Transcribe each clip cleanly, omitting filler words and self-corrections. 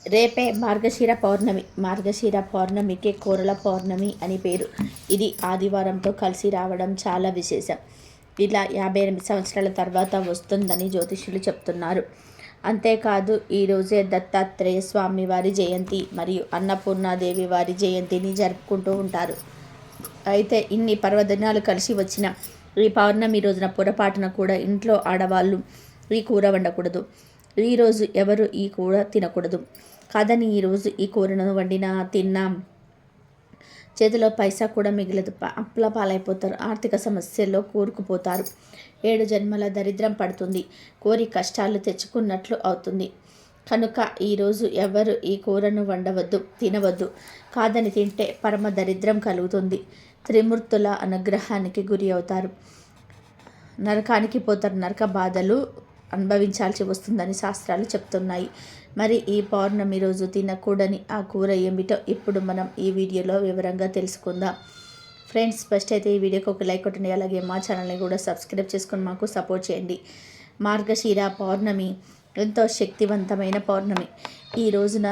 రేపే మార్గశిర పౌర్ణమి. మార్గశిర పౌర్ణమికి కూరల పౌర్ణమి అని పేరు. ఇది ఆదివారంతో కలిసి రావడం చాలా విశేషం. ఇలా 58 సంవత్సరాల తర్వాత వస్తుందని జ్యోతిష్యులు చెప్తున్నారు. అంతేకాదు ఈరోజే దత్తాత్రేయ స్వామి వారి జయంతి మరియు అన్నపూర్ణాదేవి వారి జయంతిని జరుపుకుంటూ ఉంటారు. అయితే ఇన్ని పర్వదినాలు కలిసి వచ్చిన ఈ పౌర్ణమి రోజున పొరపాటున కూడా ఇంట్లో ఆడవాళ్ళు ఈ కూర వండకూడదు. ఈరోజు ఎవరు ఈ కూర తినకూడదు. కాదని ఈరోజు ఈ కూరను వండినా తిన్నా చేతిలో పైసా కూడా మిగలదు. అప్పుల పాలైపోతారు. ఆర్థిక సమస్యల్లో కూరుకుపోతారు. 7 జన్మల దరిద్రం పడుతుంది. కోరి కష్టాలు తెచ్చుకున్నట్లు అవుతుంది. కనుక ఈరోజు ఎవరు ఈ కూరను వండవద్దు, తినవద్దు. కాదని తింటే పరమ దరిద్రం కలుగుతుంది. త్రిమూర్తుల అనుగ్రహానికి గురి అవుతారు. నరకానికి పోతారు. నరక బాధలు అనుభవించాల్సి వస్తుందని శాస్త్రాలు చెప్తున్నాయి. మరి ఈ పౌర్ణమి రోజు తినకూడని ఆ కూర ఏమిటో ఇప్పుడు మనం ఈ వీడియోలో వివరంగా తెలుసుకుందాం. ఫ్రెండ్స్, ఫస్ట్ అయితే ఈ వీడియోకి ఒక లైక్ కొట్టండి. అలాగే మా ఛానల్ని కూడా సబ్స్క్రైబ్ చేసుకొని మాకు సపోర్ట్ చేయండి. మార్గశిర పౌర్ణమి ఎంతో శక్తివంతమైన పౌర్ణమి. ఈ రోజున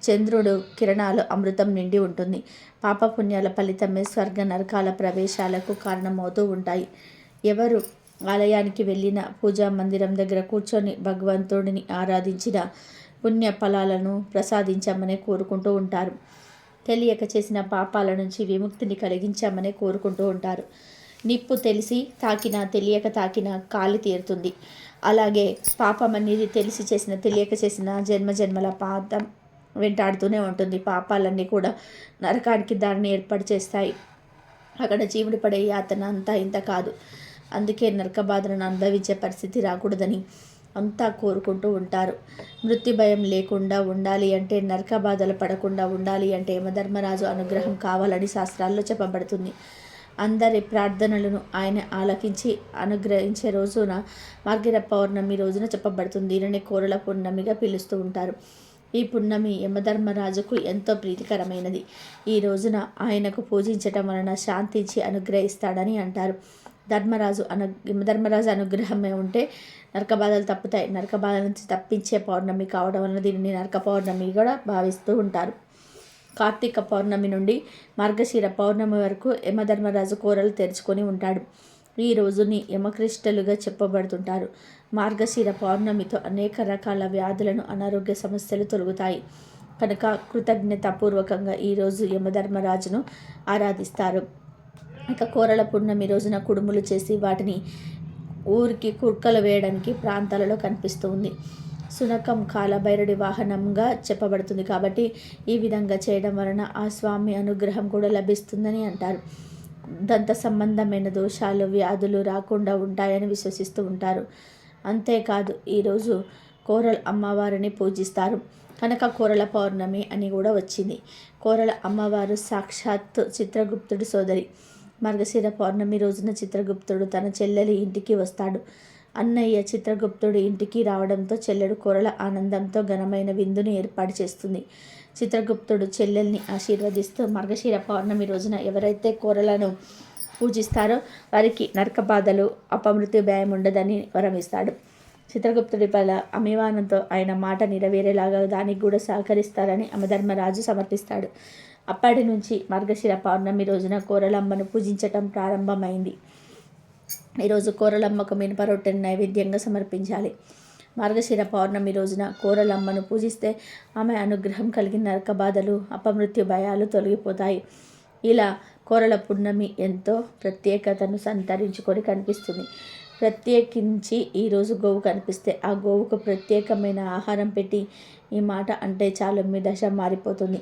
చంద్రుడు కిరణాలు అమృతం నిండి ఉంటుంది. పాపపుణ్యాల ఫలితమే స్వర్గ నరకాల ప్రవేశాలకు కారణమవుతూ ఉంటాయి. ఎవరు ఆలయానికి వెళ్ళిన పూజా మందిరం దగ్గర కూర్చొని భగవంతుడిని ఆరాధించిన పుణ్య ఫలాలను ప్రసాదించామని కోరుకుంటూ ఉంటారు. తెలియక చేసిన పాపాల నుంచి విముక్తిని కలిగించామని కోరుకుంటూ ఉంటారు. నిప్పు తెలిసి తాకినా తెలియక తాకినా కాలి తీరుతుంది. అలాగే పాపం అనేది తెలిసి చేసిన తెలియక చేసిన జన్మల పాపం వెంటాడుతూనే ఉంటుంది. పాపాలన్నీ కూడా నరకానికి దారిని ఏర్పాటు చేస్తాయి. అక్కడ జీవుడు పడే యాతన అంతా ఇంత కాదు. అందుకే నరక బాధలను అనుభవించే పరిస్థితి రాకూడదని అంతా కోరుకుంటూ ఉంటారు. మృత్యు భయం లేకుండా ఉండాలి అంటే, నరక బాధలు పడకుండా ఉండాలి అంటే యమధర్మరాజు అనుగ్రహం కావాలని శాస్త్రాల్లో చెప్పబడుతుంది. అందరి ప్రార్థనలను ఆయన ఆలకించి అనుగ్రహించే రోజున మార్గశిర పౌర్ణమి రోజున చెప్పబడుతుంది. దీనిని కూరల పున్నమిగా పిలుస్తూ ఉంటారు. ఈ పున్నమి యమధర్మరాజుకు ఎంతో ప్రీతికరమైనది. ఈ రోజున ఆయనకు పూజించటం వలన శాంతించి అనుగ్రహిస్తాడని అంటారు. యమధర్మరాజు అనుగ్రహమే ఉంటే నరక బాధలు తప్పుతాయి. నరక బాధల నుంచి తప్పించే పౌర్ణమి కావడం వలన దీనిని నరక పౌర్ణమి కూడా భావిస్తూ ఉంటారు. కార్తీక పౌర్ణమి నుండి మార్గశిర పౌర్ణమి వరకు యమధర్మరాజు కూరలు తెరుచుకొని ఉంటాడు. ఈ రోజుని యమకృష్ణలుగా చెప్పబడుతుంటారు. మార్గశిర పౌర్ణమితో అనేక రకాల వ్యాధులను, అనారోగ్య సమస్యలు తొలగుతాయి. కనుక కృతజ్ఞతాపూర్వకంగా ఈరోజు యమధర్మరాజును ఆరాధిస్తారు. ఇక కూరల పున్నమి రోజున కుడుములు చేసి వాటిని ఊరికి కుక్కలు వేయడానికి ప్రాంతాలలో కనిపిస్తూ ఉంది. శునకం కాలభైరుడి వాహనంగా చెప్పబడుతుంది. కాబట్టి ఈ విధంగా చేయడం వలన ఆ స్వామి అనుగ్రహం కూడా లభిస్తుందని అంటారు. దంత సంబంధమైన దోషాలు, వ్యాధులు రాకుండా ఉంటాయని విశ్వసిస్తూ ఉంటారు. అంతేకాదు ఈరోజు కోరల అమ్మవారిని పూజిస్తారు. కనుక కోరల పౌర్ణమి అని కూడా వచ్చింది. కోరల అమ్మవారు సాక్షాత్ చిత్రగుప్తుడి సోదరి. మార్గశిర పౌర్ణమి రోజున చిత్రగుప్తుడు తన చెల్లెలి ఇంటికి వస్తాడు. అన్నయ్య చిత్రగుప్తుడి ఇంటికి రావడంతో చెల్లెడు కోరల ఆనందంతో ఘనమైన విందుని ఏర్పాటు చేస్తుంది. చిత్రగుప్తుడు చెల్లెల్ని ఆశీర్వదిస్తూ మార్గశిర పౌర్ణమి రోజున ఎవరైతే కోరలను పూజిస్తారో వారికి నరక బాధలు, అపమృత్యు భయం ఉండదని వరమిస్తాడు. చిత్రగుప్తుడి పల అభిమానంతో ఆయన మాట నెరవేరేలాగా దానికి కూడా సహకరిస్తారని యమధర్మరాజు సమర్పిస్తాడు. అప్పటి నుంచి మార్గశిర పౌర్ణమి రోజున కోరలమ్మను పూజించటం ప్రారంభమైంది. ఈరోజు కోరలమ్మకు మినప రొట్టెను నైవేద్యంగా సమర్పించాలి. మార్గశిర పౌర్ణమి రోజున కోరలమ్మను పూజిస్తే ఆమె అనుగ్రహం కలిగిన నరక బాధలు, అపమృత్యు భయాలు తొలగిపోతాయి. ఇలా కోరల పున్నమి ఎంతో ప్రత్యేకతను సంతరించుకొని కనిపిస్తుంది. ప్రత్యేకించి ఈరోజు గోవు కనిపిస్తే ఆ గోవుకు ప్రత్యేకమైన ఆహారం పెట్టి ఈ మాట అంటే చాలు మీ దశ మారిపోతుంది.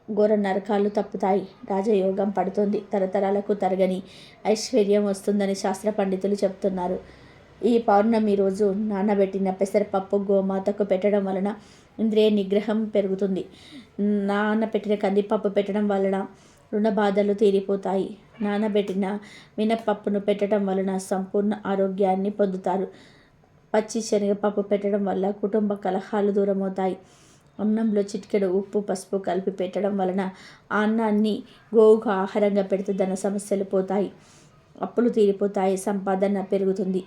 ఘోర నరకాలు తప్పుతాయి. రాజయోగం పడుతుంది. తరతరాలకు తరగని ఐశ్వర్యం వస్తుందని శాస్త్ర పండితులు చెప్తున్నారు. ఈ పౌర్ణమి రోజు నానబెట్టిన పెసరపప్పు గోమాతకు పెట్టడం వలన ఇంద్రియ నిగ్రహం పెరుగుతుంది. నానబెట్టిన కందిపప్పు పెట్టడం వలన రుణ బాధలు తీరిపోతాయి. నానబెట్టిన మినపప్పును పెట్టడం వలన సంపూర్ణ ఆరోగ్యాన్ని పొందుతారు. పచ్చి శనగపప్పు పెట్టడం వల్ల కుటుంబ కలహాలు దూరమవుతాయి. అన్నంలో చిటికెడు ఉప్పు, పసుపు కలిపి పెట్టడం వలన ఆ అన్నాన్ని గోవుకు ఆహారంగా పెడితే ధన సమస్యలు పోతాయి, అప్పులు తీరిపోతాయి, సంపాదన పెరుగుతుంది.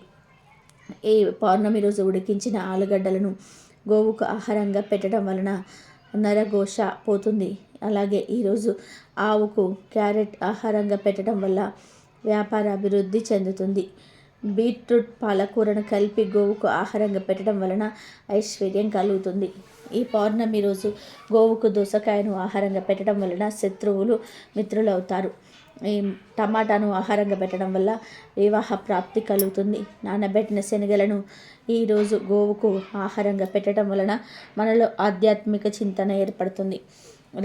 ఈ పౌర్ణమి రోజు ఉడికించిన ఆలుగడ్డలను గోవుకు ఆహారంగా పెట్టడం వలన నరఘోష పోతుంది. అలాగే ఈరోజు ఆవుకు క్యారెట్ ఆహారంగా పెట్టడం వల్ల వ్యాపార అభివృద్ధి చెందుతుంది. బీట్రూట్ పాలకూరను కలిపి గోవుకు ఆహారంగా పెట్టడం వలన ఐశ్వర్యం కలుగుతుంది. ఈ పౌర్ణమి రోజు గోవుకు దోసకాయను ఆహారంగా పెట్టడం వలన శత్రువులు మిత్రులు అవుతారు. ఈ టమాటాను ఆహారంగా పెట్టడం వల్ల వివాహ ప్రాప్తి కలుగుతుంది. నానబెట్టిన శనగలను ఈరోజు గోవుకు ఆహారంగా పెట్టడం వలన మనలో ఆధ్యాత్మిక చింతన ఏర్పడుతుంది.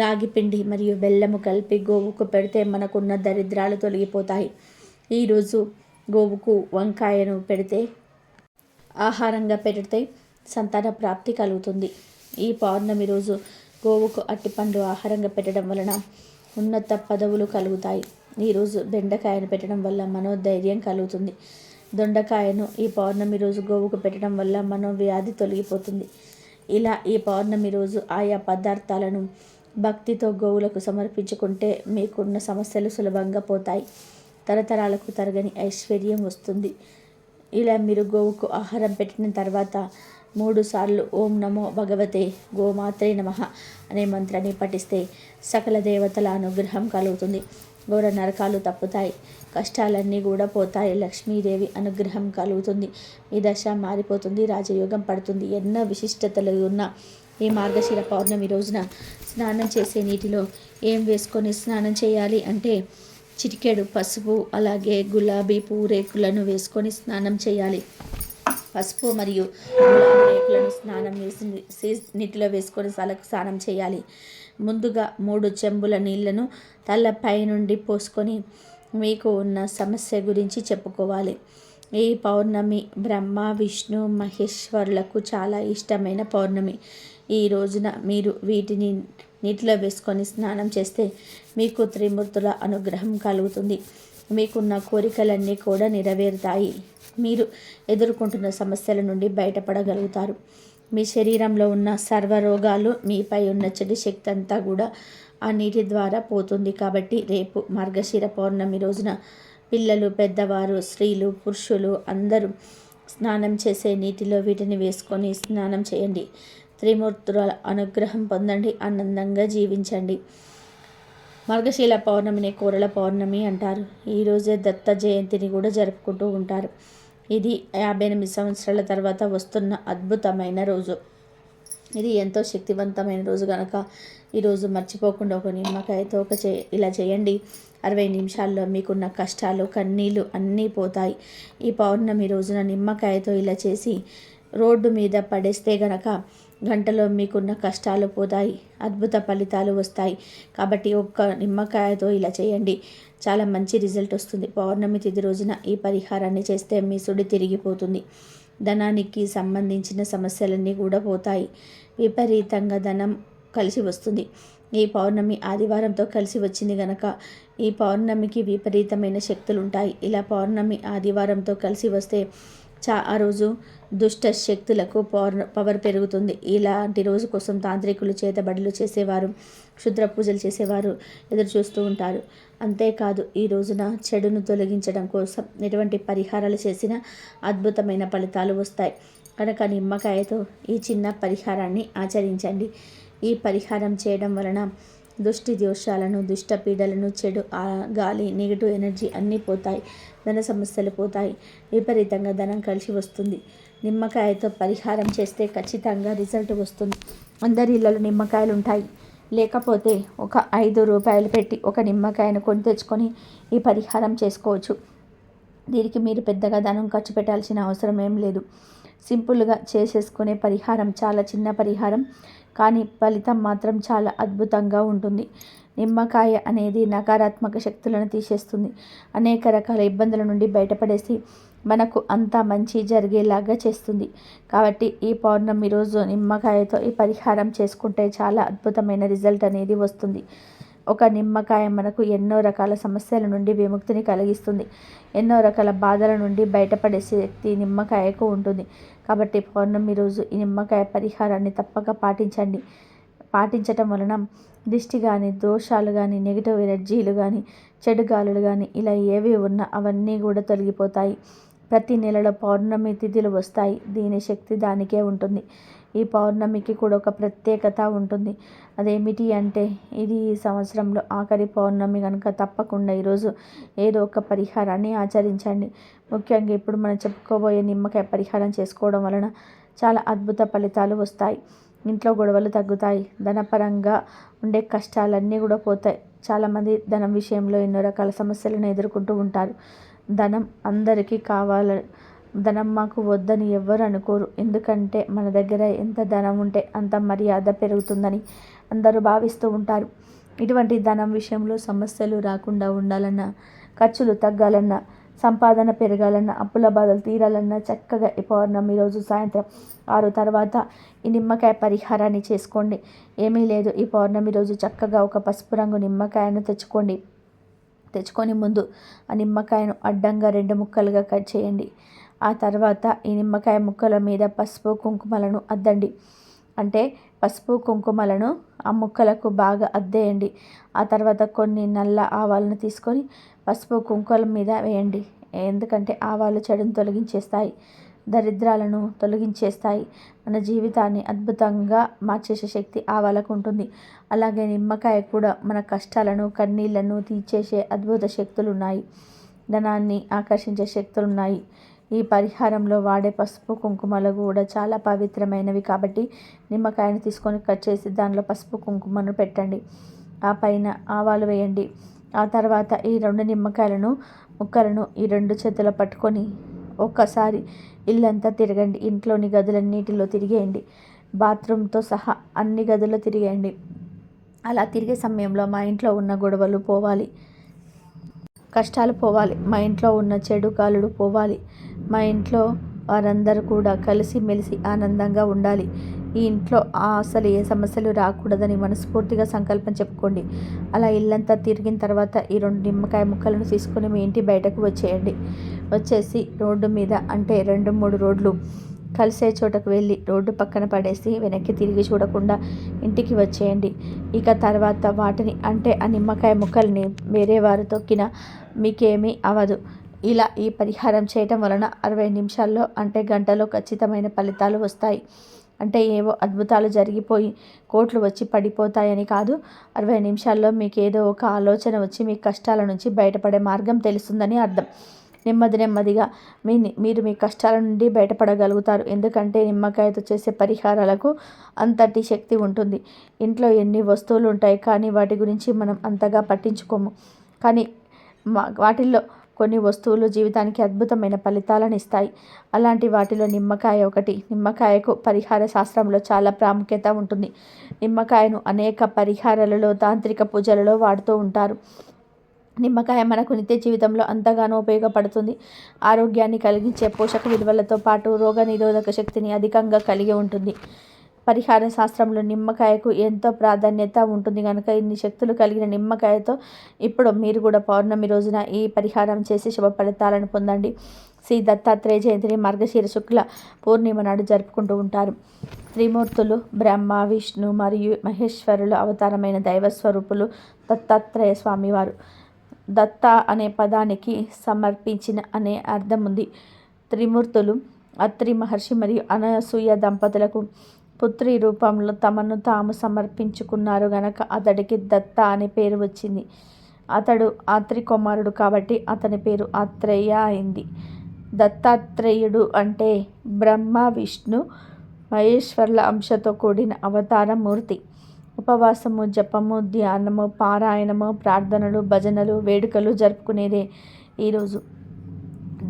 రాగి పిండి మరియు బెల్లము కలిపి గోవుకు పెడితే మనకున్న దరిద్రాలు తొలగిపోతాయి. ఈరోజు గోవుకు వంకాయను పెడితే ఆహారంగా పెడితే సంతాన ప్రాప్తి కలుగుతుంది. ఈ పౌర్ణమి రోజు గోవుకు అట్టిపండు ఆహారంగా పెట్టడం వలన ఉన్నత పదవులు కలుగుతాయి. ఈరోజు బెండకాయను పెట్టడం వల్ల మనోధైర్యం కలుగుతుంది. దొండకాయను ఈ పౌర్ణమి రోజు గోవుకు పెట్టడం వల్ల మనోవ్యాధి తొలగిపోతుంది. ఇలా ఈ పౌర్ణమి రోజు ఆయా పదార్థాలను భక్తితో గోవులకు సమర్పించుకుంటే మీకున్న సమస్యలు సులభంగా పోతాయి. తరతరాలకు తరగని ఐశ్వర్యం వస్తుంది. ఇలా మీరు గోవుకు ఆహారం పెట్టిన తర్వాత 3 సార్లు ఓం నమో భగవతే గోమాత్రే నమః అనే మంత్రాన్ని పఠిస్తే సకల దేవతల అనుగ్రహం కలుగుతుంది. ఘోర నరకాలు తప్పుతాయి. కష్టాలన్నీ కూడా పోతాయి. లక్ష్మీదేవి అనుగ్రహం కలుగుతుంది. మీ దశ మారిపోతుంది. రాజయోగం పడుతుంది. ఎన్నో విశిష్టతలు ఉన్న ఈ మార్గశిర పౌర్ణమి రోజున స్నానం చేసే నీటిలో ఏం వేసుకొని స్నానం చేయాలి అంటే చిటికెడు పసుపు, అలాగే గులాబీ పువ్వు రేకులను వేసుకొని స్నానం చేయాలి. పసుపు మరియు గులాబీ రేకులను నీటిలో వేసుకొని స్నానం చేయాలి. ముందుగా 3 చెంబుల నీళ్లను తలపై నుండి పోసుకొని మీకు ఉన్న సమస్య గురించి చెప్పుకోవాలి. ఈ పౌర్ణమి బ్రహ్మ విష్ణు మహేశ్వరులకు చాలా ఇష్టమైన పౌర్ణమి. ఈ రోజున మీరు వీటిని నీటిలో వేసుకొని స్నానం చేస్తే మీకు త్రిమూర్తుల అనుగ్రహం కలుగుతుంది. మీకున్న కోరికలన్నీ కూడా నెరవేరుతాయి. మీరు ఎదుర్కొంటున్న సమస్యల నుండి బయటపడగలుగుతారు. మీ శరీరంలో ఉన్న సర్వరోగాలు, మీపై ఉన్న చెడు శక్తి అంతా కూడా ఆ నీటి ద్వారా పోతుంది. కాబట్టి రేపు మార్గశిర పౌర్ణమి రోజున పిల్లలు, పెద్దవారు, స్త్రీలు, పురుషులు అందరూ స్నానం చేసే నీటిలో వీటిని వేసుకొని స్నానం చేయండి. త్రిమూర్తుల అనుగ్రహం పొందండి. ఆనందంగా జీవించండి. మార్గశిర పౌర్ణమిని కోరల పౌర్ణమి అంటారు. ఈరోజే దత్త జయంతిని కూడా జరుపుకుంటూ ఉంటారు. ఇది 58 సంవత్సరాల తర్వాత వస్తున్న అద్భుతమైన రోజు. ఇది ఎంతో శక్తివంతమైన రోజు కనుక ఈరోజు మర్చిపోకుండా ఒక నిమ్మకాయతో ఇలా చేయండి. 60 నిమిషాల్లో మీకున్న కష్టాలు, కన్నీళ్ళు అన్నీ పోతాయి. ఈ పౌర్ణమి రోజున నిమ్మకాయతో ఇలా చేసి రోడ్డు మీద పడేస్తే గనక గంటలో మీకున్న కష్టాలు పోతాయి. అద్భుత ఫలితాలు వస్తాయి. కాబట్టి ఒక్క నిమ్మకాయతో ఇలా చేయండి. చాలా మంచి రిజల్ట్ వస్తుంది. పౌర్ణమి తిథి రోజున ఈ పరిహారాన్ని చేస్తే మీ సుడి తిరిగిపోతుంది. ధనానికి సంబంధించిన సమస్యలన్నీ కూడా పోతాయి. విపరీతంగా ధనం కలిసి వస్తుంది. ఈ పౌర్ణమి ఆదివారంతో కలిసి వచ్చింది కనుక ఈ పౌర్ణమికి విపరీతమైన శక్తులు ఉంటాయి. ఇలా పౌర్ణమి ఆదివారంతో కలిసి వస్తే ఆ రోజు దుష్ట శక్తులకు పవర్ పెరుగుతుంది. ఇలాంటి రోజు కోసం తాంత్రికులు చేతబడులు చేసేవారు, క్షుద్ర పూజలు చేసేవారు ఎదురు చూస్తూ ఉంటారు. అంతేకాదు ఈ రోజున చెడును తొలగించడం కోసం ఎటువంటి పరిహారాలు చేసినా అద్భుతమైన ఫలితాలు వస్తాయి. కనుక నిమ్మకాయతో ఈ చిన్న పరిహారాన్ని ఆచరించండి. ఈ పరిహారం చేయడం వలన దుష్టి దోషాలను, దుష్ట పీడలను, చెడు గాలి, నెగిటివ్ ఎనర్జీ అన్నీ పోతాయి. ధన సమస్యలు పోతాయి. విపరీతంగా ధనం కలిసి వస్తుంది. నిమ్మకాయతో పరిహారం చేస్తే ఖచ్చితంగా రిజల్ట్ వస్తుంది. అందరి ఇళ్ళలో నిమ్మకాయలు ఉంటాయి. లేకపోతే ఒక 5 రూపాయలు పెట్టి ఒక నిమ్మకాయను కొని తెచ్చుకొని ఈ పరిహారం చేసుకోవచ్చు. దీనికి మీరు పెద్దగా ధనం ఖర్చు పెట్టాల్సిన అవసరం ఏం లేదు. సింపుల్గా చేసేసుకునే పరిహారం, చాలా చిన్న పరిహారం, కానీ ఫలితం మాత్రం చాలా అద్భుతంగా ఉంటుంది. నిమ్మకాయ అనేది నకారాత్మక శక్తులను తీసేస్తుంది. అనేక రకాల ఇబ్బందుల నుండి బయటపడేసి మనకు అంతా మంచి జరిగేలాగా చేస్తుంది. కాబట్టి ఈ పౌర్ణమి రోజు నిమ్మకాయతో ఈ పరిహారం చేసుకుంటే చాలా అద్భుతమైన రిజల్ట్ అనేది వస్తుంది. ఒక నిమ్మకాయ మనకు ఎన్నో రకాల సమస్యల నుండి విముక్తిని కలిగిస్తుంది. ఎన్నో రకాల బాధల నుండి బయటపడే శక్తి నిమ్మకాయకు ఉంటుంది. కాబట్టి పౌర్ణమి రోజు ఈ నిమ్మకాయ పరిహారాన్ని తప్పక పాటించండి. పాటించటం వలన దిష్టి కానీ, దోషాలు కానీ, నెగిటివ్ ఎనర్జీలు కానీ, చెడు గాలులు కానీ ఇలా ఏవి ఉన్నా అవన్నీ కూడా తొలగిపోతాయి. ప్రతి నెలలో పౌర్ణమి తిథులు వస్తాయి. దీని శక్తి దానికే ఉంటుంది. ఈ పౌర్ణమికి కూడా ఒక ప్రత్యేకత ఉంటుంది. అదేమిటి అంటే ఇది ఈ సంవత్సరంలో ఆఖరి పౌర్ణమి కనుక తప్పకుండా ఈరోజు ఏదో ఒక పరిహారాన్ని ఆచరించండి. ముఖ్యంగా ఇప్పుడు మనం చెప్పుకోబోయే నిమ్మకాయ పరిహారం చేసుకోవడం వలన చాలా అద్భుత ఫలితాలు వస్తాయి. ఇంట్లో గొడవలు తగ్గుతాయి. ధనపరంగా ఉండే కష్టాలన్నీ కూడా పోతాయి. చాలామంది ధనం విషయంలో ఎన్నో రకాల సమస్యలను ఎదుర్కొంటూ ఉంటారు. ధనం అందరికీ కావాలి. ధనం మాకు వద్దని ఎవ్వరు అనుకోరు. ఎందుకంటే మన దగ్గర ఎంత ధనం ఉంటే అంత మర్యాద పెరుగుతుందని అందరూ భావిస్తూ ఉంటారు. ఇటువంటి ధనం విషయంలో సమస్యలు రాకుండా ఉండాలన్నా, ఖర్చులు తగ్గాలన్నా, సంపాదన పెరగాలన్నా, అప్పుల బాధలు తీరాలన్నా చక్కగా ఈ పౌర్ణమి రోజు సాయంత్రం 6 తర్వాత ఈ నిమ్మకాయ పరిహారాన్ని చేసుకోండి. ఏమీ లేదు, ఈ పౌర్ణమి రోజు చక్కగా ఒక పసుపు రంగు నిమ్మకాయను తెచ్చుకొని ముందు ఆ నిమ్మకాయను అడ్డంగా 2 ముక్కలుగా కట్ చేయండి. ఆ తర్వాత ఈ నిమ్మకాయ ముక్కల మీద పసుపు కుంకుమలను అద్దండి. అంటే పసుపు కుంకుమలను ఆ ముక్కలకు బాగా అద్దేయండి. ఆ తర్వాత కొన్ని నల్ల ఆవాలను తీసుకొని పసుపు కుంకుమల మీద వేయండి. ఎందుకంటే ఆవాలు చెడును తొలగించేస్తాయి, దరిద్రాలను తొలగించేస్తాయి. మన జీవితాన్ని అద్భుతంగా మార్చేసే శక్తి ఆవాలకు ఉంటుంది. అలాగే నిమ్మకాయ కూడా మన కష్టాలను, కన్నీళ్లను తీర్చేసే అద్భుత శక్తులు ఉన్నాయి. ధనాన్ని ఆకర్షించే శక్తులు ఉన్నాయి. ఈ పరిహారంలో వాడే పసుపు కుంకుమలు కూడా చాలా పవిత్రమైనవి కాబట్టి నిమ్మకాయను తీసుకొని కట్ చేసి దానిలో పసుపు కుంకుమను పెట్టండి. ఆ పైన ఆవాలు వేయండి. ఆ తర్వాత ఈ 2 నిమ్మకాయలను ముక్కలను ఈ 2 చేతుల్లో పట్టుకొని ఒక్కసారి ఇల్లంతా తిరగండి. ఇంట్లోని గదులన్నిటిలో తిరిగేయండి. బాత్రూమ్తో సహా అన్ని గదుల్లో తిరిగేయండి. అలా తిరిగే సమయంలో మా ఇంట్లో ఉన్న గొడవలు పోవాలి, కష్టాలు పోవాలి, మా ఇంట్లో ఉన్న చెడు గాలులు పోవాలి, మా ఇంట్లో వారందరూ కూడా కలిసిమెలిసి ఆనందంగా ఉండాలి, ఈ ఇంట్లో అసలు ఏ సమస్యలు రాకూడదని మనస్ఫూర్తిగా సంకల్పం చెప్పుకోండి. అలా ఇల్లంతా తిరిగిన తర్వాత ఈ 2 నిమ్మకాయ ముక్కలను తీసుకొని మీ ఇంటి బయటకు వచ్చేయండి. వచ్చేసి రోడ్డు మీద అంటే 2-3 రోడ్లు కలిసే చోటకు వెళ్ళి రోడ్డు పక్కన పడేసి వెనక్కి తిరిగి చూడకుండా ఇంటికి వచ్చేయండి. ఇక తర్వాత వాటిని అంటే ఆ నిమ్మకాయ ముక్కల్ని వేరే వారు తొక్కినా మీకేమీ అవ్వదు. ఇలా ఈ పరిహారం చేయటం వలన 60 నిమిషాల్లో అంటే గంటలో ఖచ్చితమైన ఫలితాలు వస్తాయి. అంటే ఏవో అద్భుతాలు జరిగిపోయి కోట్లు వచ్చి పడిపోతాయని కాదు. 60 నిమిషాల్లో మీకు ఏదో ఒక ఆలోచన వచ్చి మీ కష్టాల నుంచి బయటపడే మార్గం తెలుస్తుందని అర్థం. నెమ్మదిగా మీరు మీ కష్టాల నుండి బయటపడగలుగుతారు. ఎందుకంటే నిమ్మకాయతో చేసే పరిహారాలకు అంతటి శక్తి ఉంటుంది. ఇంట్లో ఎన్ని వస్తువులు ఉంటాయి కానీ వాటి గురించి మనం అంతగా పట్టించుకోము. కానీ వాటిల్లో కొన్ని వస్తువులు జీవితానికి అద్భుతమైన ఫలితాలను ఇస్తాయి. అలాంటి వాటిలో నిమ్మకాయ ఒకటి. నిమ్మకాయకు పరిహార శాస్త్రంలో చాలా ప్రాముఖ్యత ఉంటుంది. నిమ్మకాయను అనేక పరిహారాలలో, తాంత్రిక పూజలలో వాడుతూ ఉంటారు. నిమ్మకాయ మనకు నిత్య జీవితంలో అంతగానో ఉపయోగపడుతుంది. ఆరోగ్యాన్ని కలిగించే పోషక విలువలతో పాటు రోగనిరోధక శక్తిని అధికంగా కలిగి ఉంటుంది. పరిహార శాస్త్రంలో నిమ్మకాయకు ఎంతో ప్రాధాన్యత ఉంటుంది కనుక ఇన్ని శక్తులు కలిగిన నిమ్మకాయతో ఇప్పుడు మీరు కూడా పౌర్ణమి రోజున ఈ పరిహారం చేసి శుభ ఫలితాలను పొందండి. శ్రీ దత్తాత్రేయ జయంతిని మార్గశీర శుక్ల పూర్ణిమ నాడు జరుపుకుంటూ ఉంటారు. త్రిమూర్తులు బ్రహ్మ, విష్ణు మరియు మహేశ్వరులు అవతారమైన దైవస్వరూపులు దత్తాత్రేయ స్వామివారు. దత్త అనే పదానికి సమర్పించిన అనే అర్థం ఉంది. త్రిమూర్తులు అత్రి మహర్షి మరియు అనసూయ దంపతులకు పుత్రి రూపంలో తమను తాము సమర్పించుకున్నారు గనక అతడికి దత్త అనే పేరు వచ్చింది. అతడు ఆత్రి కుమారుడు కాబట్టి అతని పేరు ఆత్రేయ అయింది. దత్తాత్రేయుడు అంటే బ్రహ్మ, విష్ణు, మహేశ్వర్ల అంశతో కూడిన అవతార మూర్తి. ఉపవాసము, జపము, ధ్యానము, పారాయణము, ప్రార్థనలు, భజనలు, వేడుకలు జరుపుకునేదే ఈరోజు.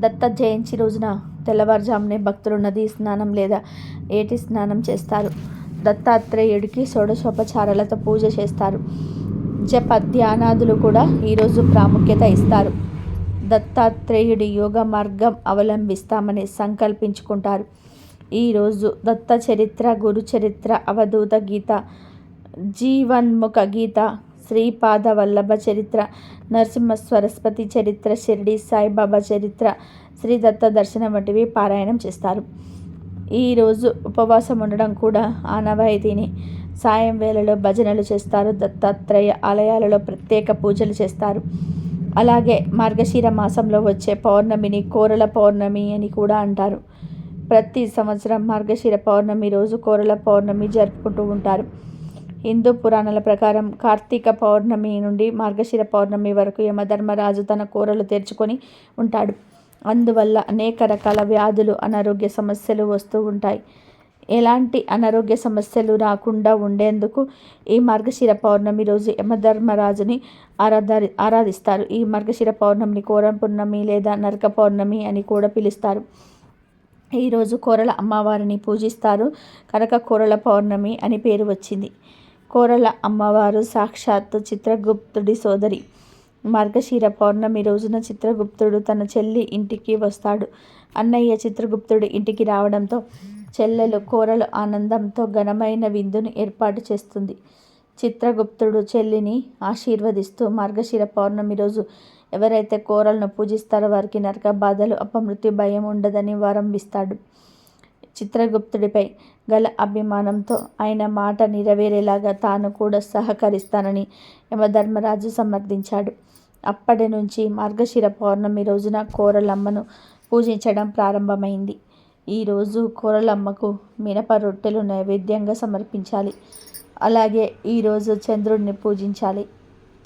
దత్త జయంతి రోజున తెల్లవారుజామునే భక్తులు నదీ స్నానం లేదా ఏటి స్నానం చేస్తారు. దత్తాత్రేయుడికి షోడశోపచారాలతో పూజ చేస్తారు. జప ధ్యానాదులు కూడా ఈరోజు ప్రాముఖ్యత ఇస్తారు. దత్తాత్రేయుడి యోగ మార్గం అవలంబిస్తామని సంకల్పించుకుంటారు. ఈరోజు దత్త చరిత్ర, గురు చరిత్ర, అవధూత గీత, జీవన్ముఖ గీత, శ్రీపాద వల్లభ చరిత్ర, నరసింహ సరస్వతి చరిత్ర, షిరిడి సాయిబాబా చరిత్ర, శ్రీ దత్త దర్శనం వంటివి పారాయణం చేస్తారు. ఈరోజు ఉపవాసం ఉండడం కూడా ఆనవాయితీని. సాయం వేళలో భజనలు చేస్తారు. దత్తాత్రేయ ఆలయాలలో ప్రత్యేక పూజలు చేస్తారు. అలాగే మార్గశీర మాసంలో వచ్చే పౌర్ణమిని కోరల పౌర్ణమి అని కూడా అంటారు. ప్రతి సంవత్సరం మార్గశిర పౌర్ణమి రోజు కోరల పౌర్ణమి జరుపుకుంటూ ఉంటారు. హిందూ పురాణాల ప్రకారం కార్తీక పౌర్ణమి నుండి మార్గశిర పౌర్ణమి వరకు యమధర్మరాజు తన కోరలు తెరుచుకొని ఉంటాడు. అందువల్ల అనేక రకాల వ్యాధులు, అనారోగ్య సమస్యలు వస్తూ ఉంటాయి. ఎలాంటి అనారోగ్య సమస్యలు రాకుండా ఉండేందుకు ఈ మార్గశిర పౌర్ణమి రోజు యమధర్మరాజుని ఆరాధిస్తారు. ఈ మార్గశిర పౌర్ణమిని కోర పౌర్ణమి లేదా నరక పౌర్ణమి అని కూడా పిలుస్తారు. ఈరోజు కోరల అమ్మవారిని పూజిస్తారు కనుక కోరల పౌర్ణమి అని పేరు వచ్చింది. కోరల అమ్మవారు సాక్షాత్తు చిత్రగుప్తుడి సోదరి. మార్గశిర పౌర్ణమి రోజున చిత్రగుప్తుడు తన చెల్లి ఇంటికి వస్తాడు. అన్నయ్య చిత్రగుప్తుడి ఇంటికి రావడంతో చెల్లెలు కోరలు ఆనందంతో ఘనమైన విందును ఏర్పాటు చేస్తుంది. చిత్రగుప్తుడు చెల్లిని ఆశీర్వదిస్తూ మార్గశిర పౌర్ణమి రోజు ఎవరైతే కోరలను పూజిస్తారో వారికి నరక బాధలు, అపమృత్యు భయం ఉండదని వరం ఇస్తాడు. చిత్రగుప్తుడిపై గల అభిమానంతో ఆయన మాట నెరవేరేలాగా తాను కూడా సహకరిస్తానని యమధర్మరాజు సమర్థించాడు. అప్పటి నుంచి మార్గశిర పౌర్ణమి రోజున కోరలమ్మను పూజించడం ప్రారంభమైంది. ఈరోజు కోరలమ్మకు మినప రొట్టెలు నైవేద్యంగా సమర్పించాలి. అలాగే ఈరోజు చంద్రుడిని పూజించాలి,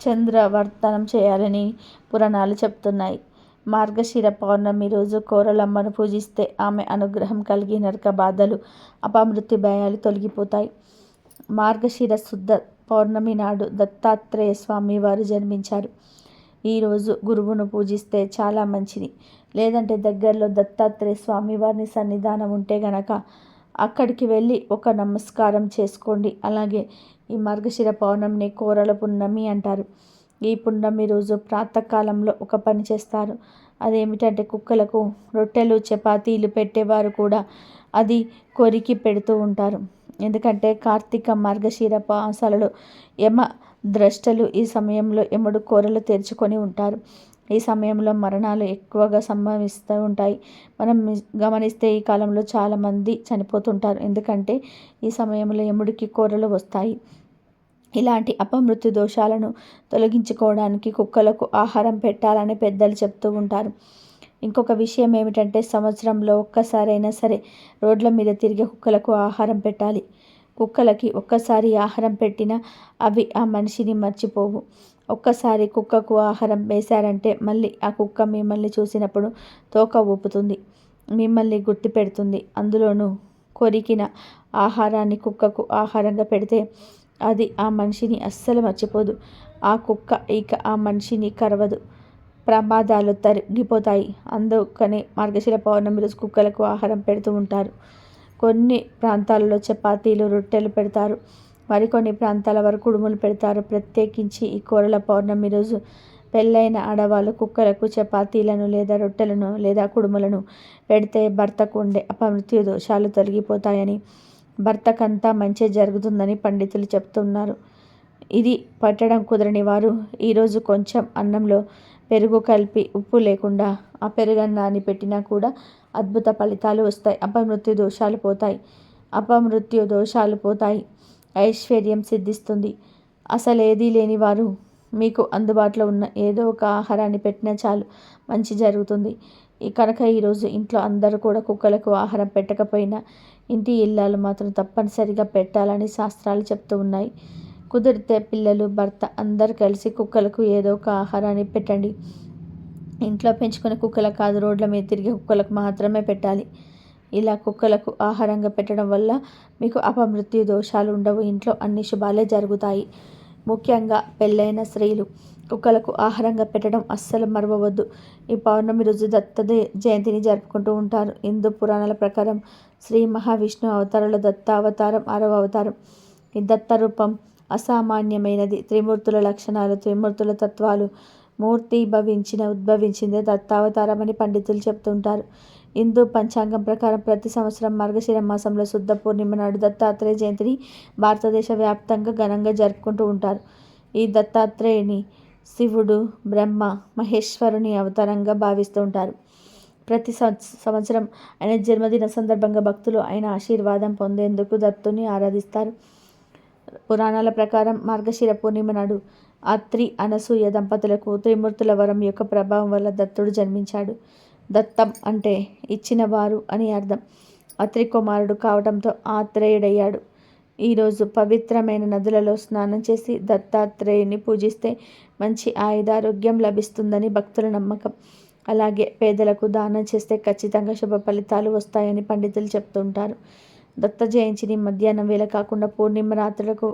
చంద్రవర్తనం చేయాలని పురాణాలు చెప్తున్నాయి. మార్గశిర పౌర్ణమి రోజు కోరలమ్మను పూజిస్తే ఆమె అనుగ్రహం కలిగి నరక బాధలు, అపమృత్యు భయాలు తొలగిపోతాయి. మార్గశిర శుద్ధ పౌర్ణమి నాడు దత్తాత్రేయ స్వామి వారు జన్మించారు. ఈరోజు గురువును పూజిస్తే చాలా మంచిది. లేదంటే దగ్గరలో దత్తాత్రేయ స్వామి వారిని సన్నిధానం ఉంటే గనక అక్కడికి వెళ్ళి ఒక నమస్కారం చేసుకోండి. అలాగే ఈ మార్గశిర పౌర్ణమిని కోరల పున్నమి అంటారు. ఈ పున్నమి రోజు ప్రాతకాలంలో ఒక పని చేస్తారు. అదేమిటంటే కుక్కలకు రొట్టెలు, చపాతీలు పెట్టేవారు కూడా అది కొరికి పెడుతూ ఉంటారు. ఎందుకంటే కార్తీక మార్గశిర మాసాలలో యమ ద్రష్టలు ఈ సమయంలో యముడు కోరలు తెరుచుకొని ఉంటారు. ఈ సమయంలో మరణాలు ఎక్కువగా సంభవిస్తూ ఉంటాయి. మనం గమనిస్తే ఈ కాలంలో చాలామంది చనిపోతుంటారు. ఎందుకంటే ఈ సమయంలో యముడికి కోరలు వస్తాయి. ఇలాంటి అపమృత్యు దోషాలను తొలగించుకోవడానికి కుక్కలకు ఆహారం పెట్టాలని పెద్దలు చెప్తూ ఉంటారు. ఇంకొక విషయం ఏమిటంటే సంవత్సరంలో ఒక్కసారైనా సరే రోడ్ల మీద తిరిగే కుక్కలకు ఆహారం పెట్టాలి. కుక్కలకి ఒక్కసారి ఆహారం పెట్టినా అవి ఆ మనిషిని మర్చిపోవు. ఒక్కసారి కుక్కకు ఆహారం వేశారంటే మళ్ళీ ఆ కుక్క మిమ్మల్ని చూసినప్పుడు తోక ఊపుతుంది, మిమ్మల్ని గుర్తుపెడుతుంది. అందులోనూ కొరికిన ఆహారాన్ని కుక్కకు ఆహారంగా పెడితే అది ఆ మనిషిని అస్సలు మర్చిపోదు. ఆ కుక్క ఇక ఆ మనిషిని కరవదు, ప్రమాదాలు తరిగిపోతాయి. అందుకని మార్గశిర పౌర్ణమి రోజు కుక్కలకు ఆహారం పెడుతూ ఉంటారు. కొన్ని ప్రాంతాలలో చపాతీలు, రొట్టెలు పెడతారు. మరికొన్ని ప్రాంతాల వరకు కుడుములు పెడతారు. ప్రత్యేకించి ఈ కోరల పౌర్ణమి రోజు పెళ్ళైన ఆడవాళ్ళు కుక్కలకు చపాతీలను లేదా రొట్టెలను లేదా కుడుములను పెడితే భర్తకు ఉండే అపమృత్యు దోషాలు తొలగిపోతాయని, భర్తకంతా మంచి జరుగుతుందని పండితులు చెప్తున్నారు. ఇది పట్టడం కుదరని వారు ఈరోజు కొంచెం అన్నంలో పెరుగు కలిపి ఉప్పు లేకుండా ఆ పెరుగన్నాన్ని పెట్టినా కూడా అద్భుత ఫలితాలు వస్తాయి. అపమృత్యు దోషాలు పోతాయి. ఐశ్వర్యం సిద్ధిస్తుంది. అసలు ఏదీ లేని వారు మీకు అందుబాటులో ఉన్న ఏదో ఒక ఆహారాన్ని పెట్టినా చాలు, మంచి జరుగుతుంది. కనుక ఈరోజు ఇంట్లో అందరూ కూడా కుక్కలకు ఆహారం పెట్టకపోయినా ఇంటి ఇల్లాలు మాత్రం తప్పనిసరిగా పెట్టాలని శాస్త్రాలు చెప్తూ ఉన్నాయి. కుదిరితే పిల్లలు, భర్త అందరు కలిసి కుక్కలకు ఏదో ఒక ఆహారాన్ని పెట్టండి. ఇంట్లో పెంచుకునే కుక్కలకు కాదు, రోడ్ల మీద తిరిగే కుక్కలకు మాత్రమే పెట్టాలి. ఇలా కుక్కలకు ఆహారంగా పెట్టడం వల్ల మీకు అపమృత్యు దోషాలు ఉండవు. ఇంట్లో అన్ని శుభాలే జరుగుతాయి. ముఖ్యంగా పెళ్ళైన స్త్రీలు కుక్కలకు ఆహారంగా పెట్టడం అస్సలు మరవవద్దు. ఈ పౌర్ణమి రోజు దత్త జయంతిని జరుపుకుంటూ ఉంటారు. హిందూ పురాణాల ప్రకారం శ్రీ మహావిష్ణు అవతారంలో దత్త అవతారం 6వ అవతారం. ఈ దత్త రూపం అసామాన్యమైనది. త్రిమూర్తుల లక్షణాలు, త్రిమూర్తుల తత్వాలు ఉద్భవించిందే దత్తావతారం అని పండితులు చెప్తుంటారు. హిందూ పంచాంగం ప్రకారం ప్రతి సంవత్సరం మార్గశిర మాసంలో శుద్ధ పూర్ణిమ నాడు దత్తాత్రేయ జయంతిని భారతదేశ వ్యాప్తంగా ఘనంగా జరుపుకుంటూ ఉంటారు. ఈ దత్తాత్రేయుని శివుడు, బ్రహ్మ, మహేశ్వరుని అవతారంగా భావిస్తూ ఉంటారు. ప్రతి సంవత్సరం ఆయన జన్మదిన సందర్భంగా భక్తులు ఆయన ఆశీర్వాదం పొందేందుకు దత్తుని ఆరాధిస్తారు. పురాణాల ప్రకారం మార్గశిర పూర్ణిమ నాడు అత్రి, అనసూయ దంపతులకు త్రిమూర్తుల వరం యొక్క ప్రభావం వల్ల దత్తుడు జన్మించాడు. దత్తం అంటే ఇచ్చిన వారు అని అర్థం. అత్రి కుమారుడు కావడంతో ఆత్రేయుడయ్యాడు. ఈరోజు పవిత్రమైన నదులలో స్నానం చేసి దత్తాత్రేయుని పూజిస్తే మంచి ఆయుధారోగ్యం లభిస్తుందని భక్తుల నమ్మకం. అలాగే పేదలకు దానం చేస్తే ఖచ్చితంగా శుభ ఫలితాలు వస్తాయని పండితులు చెప్తుంటారు. దత్త జయంతిని మధ్యాహ్నం వేళ కాకుండా పూర్ణిమ రాత్రులకు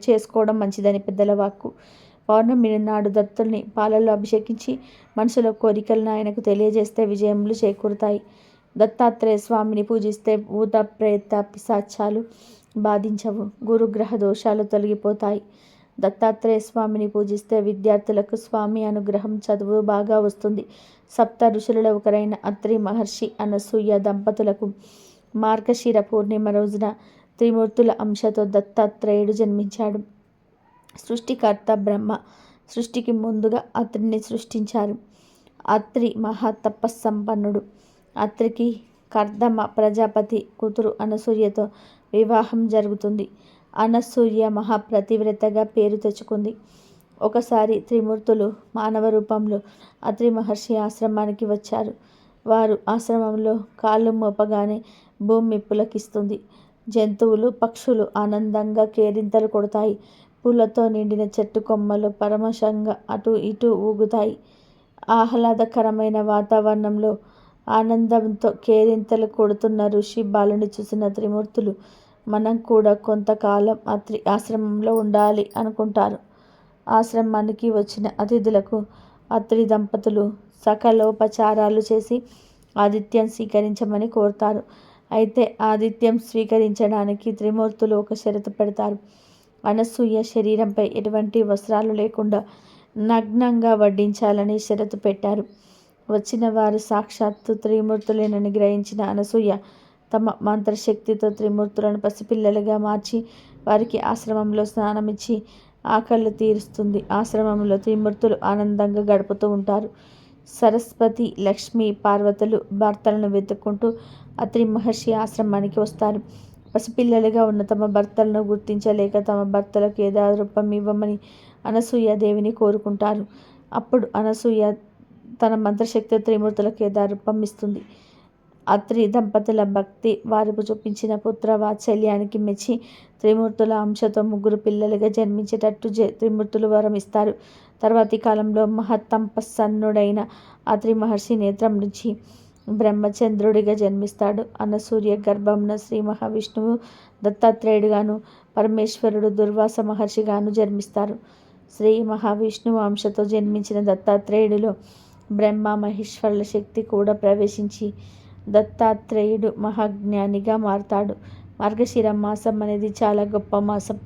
చేసుకోవడం మంచిదని పెద్దల వాక్కు. పౌర్ణమి నాడు దత్తుల్ని పాలల్లో అభిషేకించి మనసులో కోరికలను ఆయనకు తెలియజేస్తే విజయములు చేకూరుతాయి. దత్తాత్రేయ స్వామిని పూజిస్తే భూత ప్రేత పిశాచాలు బాధించవు, గురుగ్రహ దోషాలు తొలగిపోతాయి. దత్తాత్రేయ స్వామిని పూజిస్తే విద్యార్థులకు స్వామి అనుగ్రహం, చదువు బాగా వస్తుంది. సప్త ఋషులలో ఒకరైన అత్రి మహర్షి అనసూయ దంపతులకు మార్గశిర పూర్ణిమ రోజున త్రిమూర్తుల అంశతో దత్తాత్రేయుడు జన్మించాడు. సృష్టికర్త బ్రహ్మ సృష్టికి ముందుగా అత్రిని సృష్టించారు. అత్రి మహాతపస్సంపన్నుడు. అత్రికి కర్దమ ప్రజాపతి కూతురు అనసూయతో వివాహం జరుగుతుంది. అనసూయ మహాప్రతివ్రతగా పేరు తెచ్చుకుంది. ఒకసారి త్రిమూర్తులు మానవ రూపంలో అత్రి మహర్షి ఆశ్రమానికి వచ్చారు. వారు ఆశ్రమంలో కాళ్ళు మోపగానే భూమి పులకిస్తుంది. జంతువులు, పక్షులు ఆనందంగా కేరింతలు కొడతాయి. పూలతో నిండిన చెట్టు కొమ్మలు పరమశంగా అటు ఇటు ఊగుతాయి. ఆహ్లాదకరమైన వాతావరణంలో ఆనందంతో కేరింతలు కొడుతున్న ఋషి బాలుని చూసిన త్రిమూర్తులు మనం కూడా కొంతకాలం అత్రి ఆశ్రమంలో ఉండాలి అనుకుంటారు. ఆశ్రమానికి వచ్చిన అతిథులకు అత్రి దంపతులు సకలోపచారాలు చేసి ఆతిథ్యం స్వీకరించమని కోరుతారు. అయితే ఆతిథ్యం స్వీకరించడానికి త్రిమూర్తులు ఒక షరతు పెడతారు. అనసూయ శరీరంపై ఎటువంటి వస్త్రాలు లేకుండా నగ్నంగా వడ్డించాలని షరతు పెట్టారు. వచ్చిన వారు సాక్షాత్తు త్రిమూర్తులేనని గ్రహించిన అనసూయ తమ మంత్రశక్తితో త్రిమూర్తులను పసిపిల్లలుగా మార్చి వారికి ఆశ్రమంలో స్నానమిచ్చి ఆకళ్ళు తీరుస్తుంది. ఆశ్రమంలో త్రిమూర్తులు ఆనందంగా గడుపుతూ ఉంటారు. సరస్వతి, లక్ష్మి, పార్వతులు భర్తలను వెతుక్కుంటూ అత్రి మహర్షి ఆశ్రమానికి వస్తారు. పసిపిల్లలుగా ఉన్న తమ భర్తలను గుర్తించలేక తమ భర్తలకు యథారూపం ఇవ్వమని అనసూయ దేవిని కోరుకుంటారు. అప్పుడు అనసూయ తన మంత్రశక్తి త్రిమూర్తులకు యథారూపం ఇస్తుంది. అత్రి దంపతుల భక్తి, వారు చూపించిన పుత్ర వాత్సల్యానికి మెచ్చి త్రిమూర్తుల అంశతో ముగ్గురు పిల్లలుగా జన్మించేటట్టు త్రిమూర్తులు వరం ఇస్తారు. తర్వాతి కాలంలో మహత్తంపసన్నుడైన అత్రి మహర్షి నేత్రం నుంచి బ్రహ్మచంద్రుడిగా జన్మిస్తాడు. అనసూయ గర్భంన శ్రీ మహావిష్ణువు దత్తాత్రేయుడుగాను, పరమేశ్వరుడు దుర్వాస మహర్షిగాను జన్మిస్తారు. శ్రీ మహావిష్ణువు అంశతో జన్మించిన దత్తాత్రేయుడిలో బ్రహ్మ మహేశ్వరుల శక్తి కూడా ప్రవేశించి దత్తాత్రేయుడు మహాజ్ఞానిగా మారతాడు. మార్గశిర మాసం అనేది చాలా గొప్ప మాసం.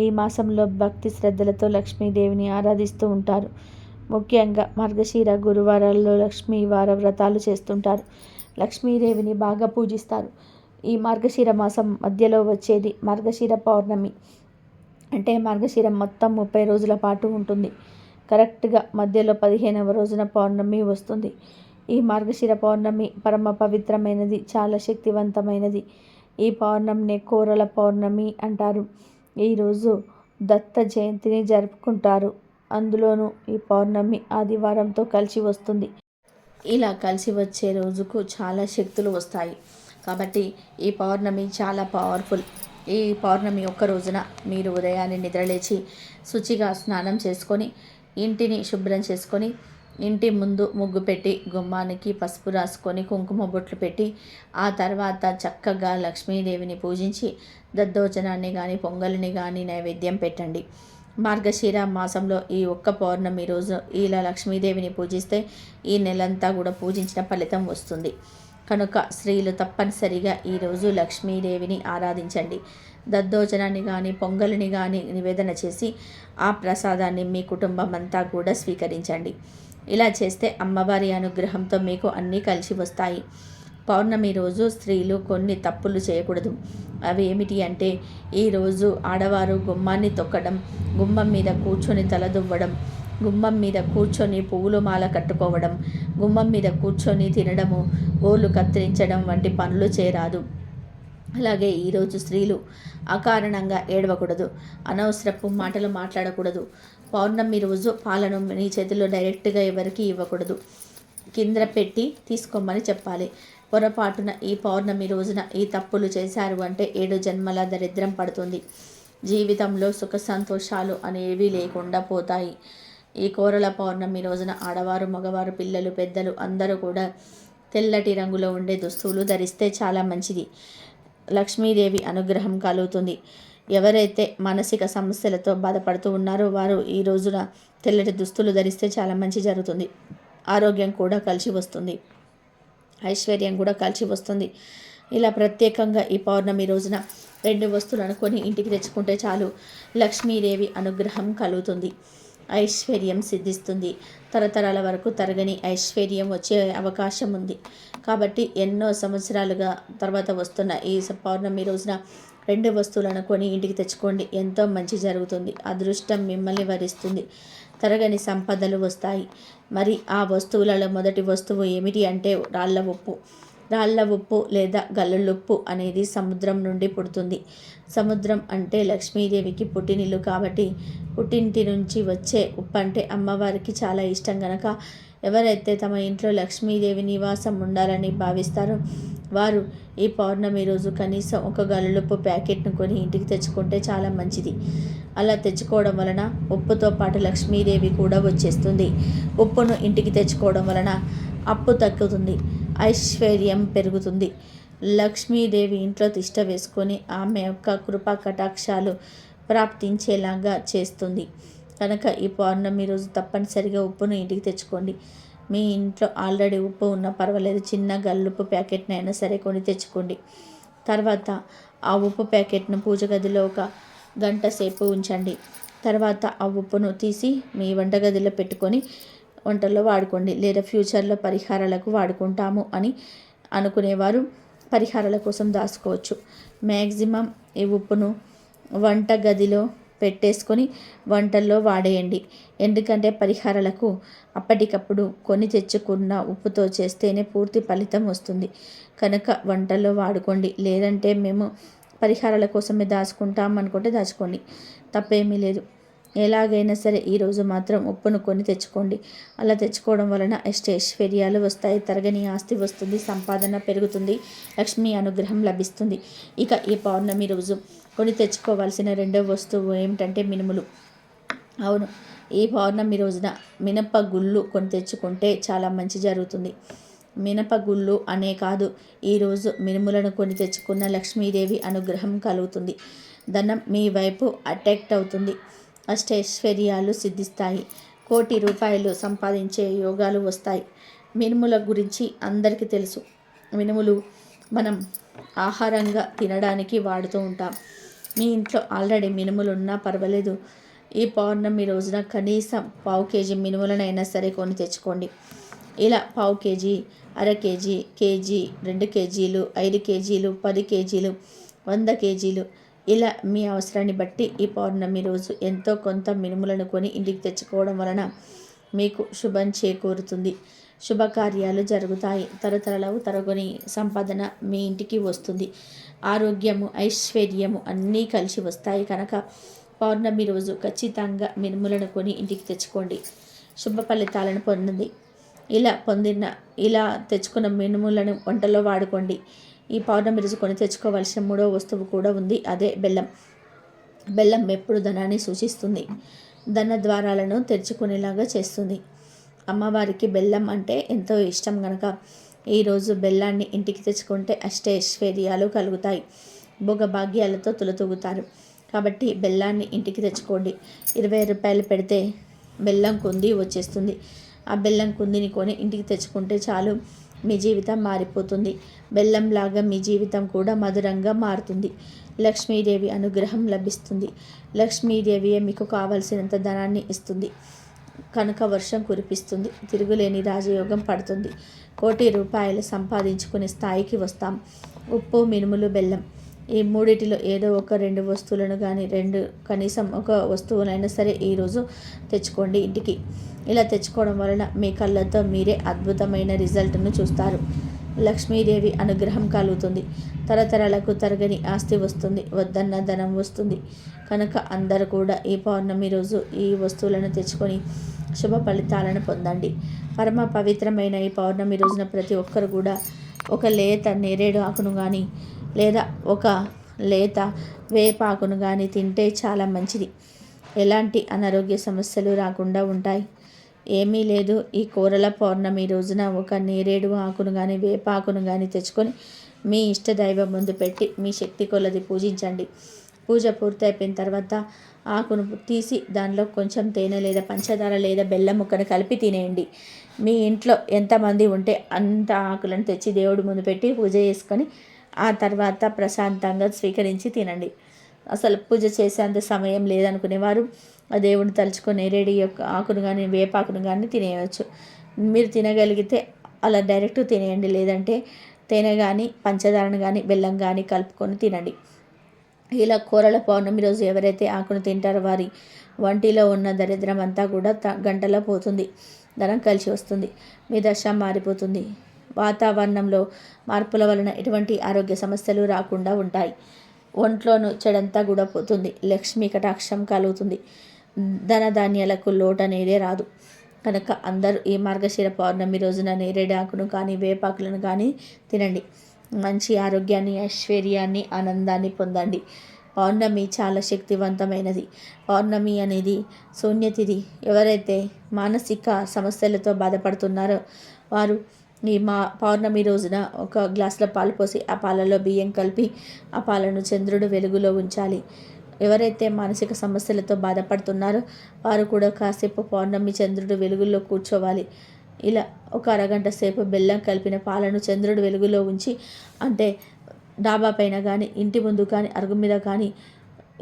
ఈ మాసంలో భక్తి శ్రద్ధలతో లక్ష్మీదేవిని ఆరాధిస్తూ ఉంటారు. ముఖ్యంగా మార్గశిర గురువారాల్లో లక్ష్మీ వార వ్రతాలు చేస్తుంటారు. లక్ష్మీదేవిని బాగా పూజిస్తారు. ఈ మార్గశిర మాసం మధ్యలో వచ్చేది మార్గశిర పౌర్ణమి. అంటే మార్గశిరం మొత్తం 30 రోజుల పాటు ఉంటుంది. కరెక్ట్గా మధ్యలో 15వ రోజున పౌర్ణమి వస్తుంది. ఈ మార్గశిర పౌర్ణమి పరమ పవిత్రమైనది, చాలా శక్తివంతమైనది. ఈ పౌర్ణమిని కోరల పౌర్ణమి అంటారు. ఈరోజు దత్త జయంతిని జరుపుకుంటారు. అందులోనూ ఈ పౌర్ణమి ఆదివారంతో కలిసి వస్తుంది. ఇలా కలిసి వచ్చే రోజుకు చాలా శక్తులు వస్తాయి. కాబట్టి ఈ పౌర్ణమి చాలా పవర్ఫుల్. ఈ పౌర్ణమి ఒక్క రోజున మీరు ఉదయాన్నే నిద్రలేచి శుచిగా స్నానం చేసుకొని ఇంటిని శుభ్రం చేసుకొని ఇంటి ముందు ముగ్గు పెట్టి గుమ్మానికి పసుపు రాసుకొని కుంకుమ బొట్లు పెట్టి ఆ తర్వాత చక్కగా లక్ష్మీదేవిని పూజించి దద్దోజనాన్ని కానీ పొంగలిని కానీ నైవేద్యం పెట్టండి. మార్గశిర మాసంలో ఈ ఒక్క పౌర్ణమి రోజు ఇలా లక్ష్మీదేవిని పూజిస్తే ఈ నెలంతా కూడా పూజించిన ఫలితం వస్తుంది. కనుక స్త్రీలు తప్పనిసరిగా ఈరోజు లక్ష్మీదేవిని ఆరాధించండి. దద్దోజనాన్ని కానీ పొంగలిని కానీ నివేదన చేసి ఆ ప్రసాదాన్ని మీ కుటుంబం అంతా కూడా స్వీకరించండి. ఇలా చేస్తే అమ్మవారి అనుగ్రహంతో మీకు అన్నీ కలిసి వస్తాయి. పౌర్ణమి రోజు స్త్రీలు కొన్ని తప్పులు చేయకూడదు. అవి ఏమిటి అంటే, ఈరోజు ఆడవారు గుమ్మాన్ని తొక్కడం, గుమ్మం మీద కూర్చొని తలదువ్వడం, గుమ్మం మీద కూర్చొని పువ్వులు మాల కట్టుకోవడం, గుమ్మం మీద కూర్చొని తినడము, గోళ్ళు కత్తిరించడం వంటి పనులు చేయరాదు. అలాగే ఈరోజు స్త్రీలు అకారణంగా ఏడవకూడదు, అనవసరపు మాటలు మాట్లాడకూడదు. పౌర్ణమి రోజు పాలను నీ చేతిలో డైరెక్ట్గా ఎవరికి ఇవ్వకూడదు, కింద పెట్టి తీసుకోమని చెప్పాలి. పొరపాటున ఈ పౌర్ణమి రోజున ఈ తప్పులు చేశారు అంటే 7 జన్మల దరిద్రం పడుతుంది. జీవితంలో సుఖ సంతోషాలు అనేవి లేకుండా పోతాయి. ఈ కోరల పౌర్ణమి రోజున ఆడవారు, మగవారు, పిల్లలు, పెద్దలు అందరూ కూడా తెల్లటి రంగులో ఉండే దుస్తులు ధరిస్తే చాలా మంచిది. లక్ష్మీదేవి అనుగ్రహం కలుగుతుంది. ఎవరైతే మానసిక సమస్యలతో బాధపడుతూ ఉన్నారో వారు ఈ రోజున తెల్లటి దుస్తులు ధరిస్తే చాలా మంచి జరుగుతుంది. ఆరోగ్యం కూడా కలిసి వస్తుంది, ఐశ్వర్యం కూడా కలిసి వస్తుంది. ఇలా ప్రత్యేకంగా ఈ పౌర్ణమి రోజున 2 వస్తువులను కొని ఇంటికి తెచ్చుకుంటే చాలు లక్ష్మీదేవి అనుగ్రహం కలుగుతుంది, ఐశ్వర్యం సిద్ధిస్తుంది. తరతరాల వరకు తరగని ఐశ్వర్యం వచ్చే అవకాశం ఉంది. కాబట్టి ఎన్నో సంవత్సరాలుగా తర్వాత వస్తున్న ఈ పౌర్ణమి రోజున 2 వస్తువులను కొని ఇంటికి తెచ్చుకోండి. ఎంతో మంచి జరుగుతుంది. అదృష్టం మిమ్మల్ని వరిస్తుంది. తరగని సంపదలు వస్తాయి. మరి ఆ వస్తువులలో మొదటి వస్తువు ఏమిటి అంటే రాళ్ళ ఉప్పు. రాళ్ళ ఉప్పు లేదా గల్లులుప్పు అనేది సముద్రం నుండి పుడుతుంది. సముద్రం అంటే లక్ష్మీదేవికి పుట్టినిల్లు కాబట్టి పుట్టింటి నుంచి వచ్చే ఉప్పు అంటే అమ్మవారికి చాలా ఇష్టం గనక ఎవరైతే తమ ఇంట్లో లక్ష్మీదేవి నివాసం ఉండాలని భావిస్తారో వారు ఈ పౌర్ణమి రోజు కనీసం ఒక గల్లులుప్పు ప్యాకెట్ను కొని ఇంటికి తెచ్చుకుంటే చాలా మంచిది. అలా తెచ్చుకోవడం వలన ఉప్పుతో పాటు లక్ష్మీదేవి కూడా వచ్చేస్తుంది. ఉప్పును ఇంటికి తెచ్చుకోవడం వలన అప్పు తగ్గుతుంది, ఐశ్వర్యం పెరుగుతుంది. లక్ష్మీదేవి ఇంట్లో తిష్ట వేసుకొని ఆమె యొక్క కృపా కటాక్షాలు ప్రాప్తించేలాగా చేస్తుంది. కనుక ఈ పౌర్ణమి రోజు తప్పనిసరిగా ఉప్పును ఇంటికి తెచ్చుకోండి. మీ ఇంట్లో ఆల్రెడీ ఉప్పు ఉన్నా పర్వాలేదు, చిన్న గల్లుప్పు ప్యాకెట్నైనా సరే కొని తెచ్చుకోండి. తర్వాత ఆ ఉప్పు ప్యాకెట్ను పూజ గదిలో 1 గంట సేపు ఉంచండి. తర్వాత ఆ ఉప్పును తీసి మీ వంటగదిలో పెట్టుకొని వంటల్లో వాడుకోండి. లేదా ఫ్యూచర్లో పరిహారాలకు వాడుకుంటాము అని అనుకునేవారు పరిహారాల కోసం దాచుకోవచ్చు. మ్యాక్సిమం ఈ ఉప్పును వంటగదిలో పెట్టేసుకొని వంటల్లో వాడేయండి. ఎందుకంటే పరిహారాలకు అప్పటికప్పుడు కొని తెచ్చుకున్న ఉప్పుతో చేస్తేనే పూర్తి ఫలితం వస్తుంది. కనుక వంటల్లో వాడుకోండి. లేదంటే మేము పరిహారాల కోసమే దాచుకుంటాం అనుకుంటే దాచుకోండి, తప్పేమీ లేదు. ఎలాగైనా సరే ఈరోజు మాత్రం ఉప్పును కొని తెచ్చుకోండి. అలా తెచ్చుకోవడం వలన ఐశ్వర్యాలు వస్తాయి, తరగని ఆస్తి వస్తుంది, సంపాదన పెరుగుతుంది, లక్ష్మీ అనుగ్రహం లభిస్తుంది. ఇక ఈ పౌర్ణమి రోజు కొని తెచ్చుకోవాల్సిన 2వ వస్తువు ఏమిటంటే మినుములు. అవును, ఈ పౌర్ణమి రోజున మినపగుళ్ళు కొని తెచ్చుకుంటే చాలా మంచి జరుగుతుంది. మినపగుళ్ళు అనే కాదు, ఈరోజు మినుములను కొని తెచ్చుకున్న లక్ష్మీదేవి అనుగ్రహం కలుగుతుంది. ధనం మీ వైపు అట్రాక్ట్ అవుతుంది, అష్టైశ్వర్యాలు సిద్ధిస్తాయి, కోటి రూపాయలు సంపాదించే యోగాలు వస్తాయి. మినుముల గురించి అందరికీ తెలుసు. మినుములు మనం ఆహారంగా తినడానికి వాడుతూ ఉంటాం. మీ ఇంట్లో ఆల్రెడీ మినుములు ఉన్నా పర్వాలేదు, ఈ పౌర్ణమి రోజున కనీసం 1/4 కేజీ మినుములనైనా సరే కొని తెచ్చుకోండి. ఇలా 1/4 కేజీ, అర కేజీ, కేజీ, 2 కేజీలు, 5 కేజీలు, 10 కేజీలు, 100 కేజీలు ఇలా మీ అవసరాన్ని బట్టి ఈ పౌర్ణమి రోజు ఎంతో కొంత మినుములను కొని ఇంటికి తెచ్చుకోవడం వలన మీకు శుభం చేకూరుతుంది, శుభకార్యాలు జరుగుతాయి, తరతరాలు తరగని సంపాదన మీ ఇంటికి వస్తుంది, ఆరోగ్యము, ఐశ్వర్యము అన్నీ కలిసి వస్తాయి. కనుక పౌర్ణమి రోజు ఖచ్చితంగా మినుములను కొని ఇంటికి తెచ్చుకోండి, శుభ ఫలితాలను పొందండి. ఇలా తెచ్చుకున్న మినుములను వంటలో వాడుకోండి. ఈ పౌర్ణమి రోజు కొని తెచ్చుకోవాల్సిన 3వ వస్తువు కూడా ఉంది, అదే బెల్లం. బెల్లం ఎప్పుడు ధనాన్ని సూచిస్తుంది, ధన ద్వారాలను తెరుచుకునేలాగా చేస్తుంది. అమ్మవారికి బెల్లం అంటే ఎంతో ఇష్టం కనుక ఈరోజు బెల్లాన్ని ఇంటికి తెచ్చుకుంటే అష్టైశ్వర్యాలు కలుగుతాయి, భోగభాగ్యాలతో తులతూగుతారు. కాబట్టి బెల్లాన్ని ఇంటికి తెచ్చుకోండి. 20 రూపాయలు పెడితే బెల్లం కుంది వచ్చేస్తుంది. ఆ బెల్లం కుందిని కొని ఇంటికి తెచ్చుకుంటే చాలు, మీ జీవితం మారిపోతుంది. బెల్లంలాగా మీ జీవితం కూడా మధురంగా మారుతుంది. లక్ష్మీదేవి అనుగ్రహం లభిస్తుంది. లక్ష్మీదేవియే మీకు కావలసినంత ధనాన్ని ఇస్తుంది. కనుక వర్షం కురిపిస్తుంది, తిరుగులేని రాజయోగం పడుతుంది, కోటి రూపాయలు సంపాదించుకునే స్థాయికి వస్తాం. ఉప్పు, మినుములు, బెల్లం ఈ మూడిటిలో ఏదో ఒక 2 వస్తువులను కానీ కనీసం ఒక వస్తువునైనా సరే ఈరోజు తెచ్చుకోండి ఇంటికి. ఇలా తెచ్చుకోవడం వలన మీ కళ్ళతో మీరే అద్భుతమైన రిజల్ట్ను చూస్తారు. లక్ష్మీదేవి అనుగ్రహం కలుగుతుంది, తరతరాలకు తరగని ఆస్తి వస్తుంది, వద్దన్న ధనం వస్తుంది. కనుక అందరూ కూడా ఈ పౌర్ణమి రోజు ఈ వస్తువులను తెచ్చుకొని శుభ ఫలితాలను పొందండి. పరమ పవిత్రమైన ఈ పౌర్ణమి రోజున ప్రతి ఒక్కరు కూడా ఒక లేత నేరేడు ఆకును కానీ లేదా ఒక లేత వేపాకును కానీ తింటే చాలా మంచిది. ఎలాంటి అనారోగ్య సమస్యలు రాకుండా ఉంటాయి. ఏమీ లేదు, ఈ కూరల పౌర్ణమి రోజున ఒక నేరేడు ఆకును కానీ వేపాకును కానీ తెచ్చుకొని మీ ఇష్టదైవం ముందు పెట్టి మీ శక్తి కొలది పూజించండి. పూజ పూర్తయిపోయిన తర్వాత ఆకును తీసి దానిలో కొంచెం తేనె లేదా పంచదార లేదా బెల్లం ముక్కను కలిపి తినేయండి. మీ ఇంట్లో ఎంతమంది ఉంటే అంత ఆకులను తెచ్చి దేవుడి ముందు పెట్టి పూజ చేసుకొని ఆ తర్వాత ప్రశాంతంగా స్వీకరించి తినండి. అసలు పూజ చేసేంత సమయం లేదనుకునేవారు ఆ దేవుడిని తలుచుకొని నేరేడు యొక్క ఆకును కానీ వేపాకును కానీ తినేయవచ్చు. మీరు తినగలిగితే అలా డైరెక్ట్ తినేయండి, లేదంటే తేనె కానీ పంచదారను కానీ బెల్లం కానీ కలుపుకొని తినండి. ఇలా కూరల పౌర్ణమి రోజు ఎవరైతే ఆకును తింటారో వారి వంటిలో ఉన్న దరిద్రం అంతా కూడా గంటలో పోతుంది. ధనం కలిసి వస్తుంది. మీ దశ మారిపోతుంది. వాతావరణంలో మార్పుల వలన ఎటువంటి ఆరోగ్య సమస్యలు రాకుండా ఉంటాయి. ఒంట్లోనూ చెడంతా కూడా పోతుంది. లక్ష్మీ కటాక్షం కలుగుతుంది. ధనధాన్యాలకు లోటు అనేదే రాదు. కనుక అందరూ ఈ మార్గశిర పౌర్ణమి రోజున నేరేడు ఆకును కానీ వేపాకులను కానీ తినండి. మంచి ఆరోగ్యాన్ని, ఐశ్వర్యాన్ని, ఆనందాన్ని పొందండి. పౌర్ణమి చాలా శక్తివంతమైనది. పౌర్ణమి అనేది శూన్యతిథి. ఎవరైతే మానసిక సమస్యలతో బాధపడుతున్నారో వారు ఈ పౌర్ణమి రోజున ఒక గ్లాసులో పాలు పోసి ఆ పాలలో బియ్యం కలిపి ఆ పాలను చంద్రుడు వెలుగులో ఉంచాలి. ఎవరైతే మానసిక సమస్యలతో బాధపడుతున్నారో వారు కూడా కాసేపు పౌర్ణమి చంద్రుడు వెలుగులో కూర్చోవాలి. ఇలా ఒక అరగంట సేపు బెల్లం కలిపిన పాలను చంద్రుడు వెలుగులో ఉంచి, అంటే డాబా పైన కానీ ఇంటి ముందు కానీ అరుగు మీద కానీ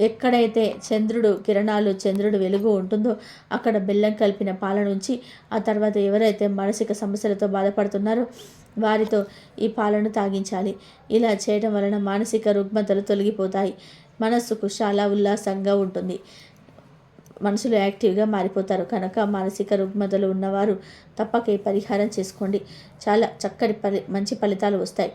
ఎక్కడైతే చంద్రుడు కిరణాలు చంద్రుడు వెలుగు ఉంటుందో అక్కడ బెల్లం కలిపిన పాలను ఉంచి ఆ తర్వాత ఎవరైతే మానసిక సమస్యలతో బాధపడుతున్నారో వారితో ఈ పాలను తాగించాలి. ఇలా చేయడం వలన మానసిక రుగ్మతలు తొలగిపోతాయి. మనస్సుకు చాలా ఉల్లాసంగా ఉంటుంది. మనుషులు యాక్టివ్గా మారిపోతారు. కనుక మానసిక రుగ్మతలు ఉన్నవారు తప్పక ఈ పరిహారం చేసుకోండి. చాలా చక్కటి మంచి ఫలితాలు వస్తాయి.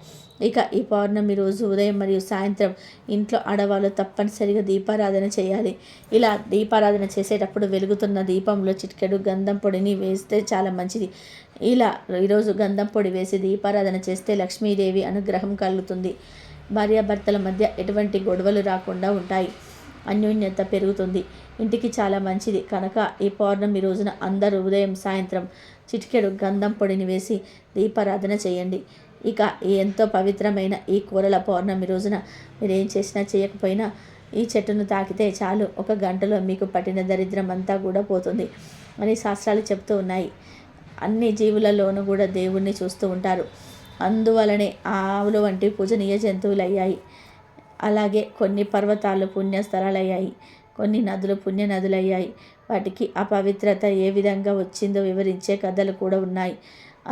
ఇక ఈ పౌర్ణమి రోజు ఉదయం మరియు సాయంత్రం ఇంట్లో ఆడవాళ్ళు తప్పనిసరిగా దీపారాధన చేయాలి. ఇలా దీపారాధన చేసేటప్పుడు వెలుగుతున్న దీపంలో చిటికెడు గంధం పొడిని వేస్తే చాలా మంచిది. ఇలా ఈరోజు గంధం పొడి వేసి దీపారాధన చేస్తే లక్ష్మీదేవి అనుగ్రహం కలుగుతుంది. భార్యాభర్తల మధ్య ఎటువంటి గొడవలు రాకుండా ఉంటాయి. అన్యోన్యత పెరుగుతుంది. ఇంటికి చాలా మంచిది. కనుక ఈ పౌర్ణమి రోజున అందరూ ఉదయం సాయంత్రం చిటికెడు గంధం పొడిని వేసి దీపారాధన చేయండి. ఇక ఎంతో పవిత్రమైన ఈ కూరల పౌర్ణమి రోజున మీరు ఏం చేసినా చేయకపోయినా ఈ చెట్టును తాకితే చాలు, ఒక గంటలో మీకు పట్టిన దరిద్రం అంతా కూడా పోతుంది అని శాస్త్రాలు చెప్తూ ఉన్నాయి. అన్ని జీవులలోనూ కూడా దేవుణ్ణి చూస్తూ ఉంటారు. అందువలనే ఆవులు వంటి పూజనీయ జంతువులు అయ్యాయి. అలాగే కొన్ని పర్వతాలు పుణ్యస్థలాలయ్యాయి, కొన్ని నదులు పుణ్య నదులయ్యాయి. వాటికి ఆ పవిత్రత ఏ విధంగా వచ్చిందో వివరించే కథలు కూడా ఉన్నాయి.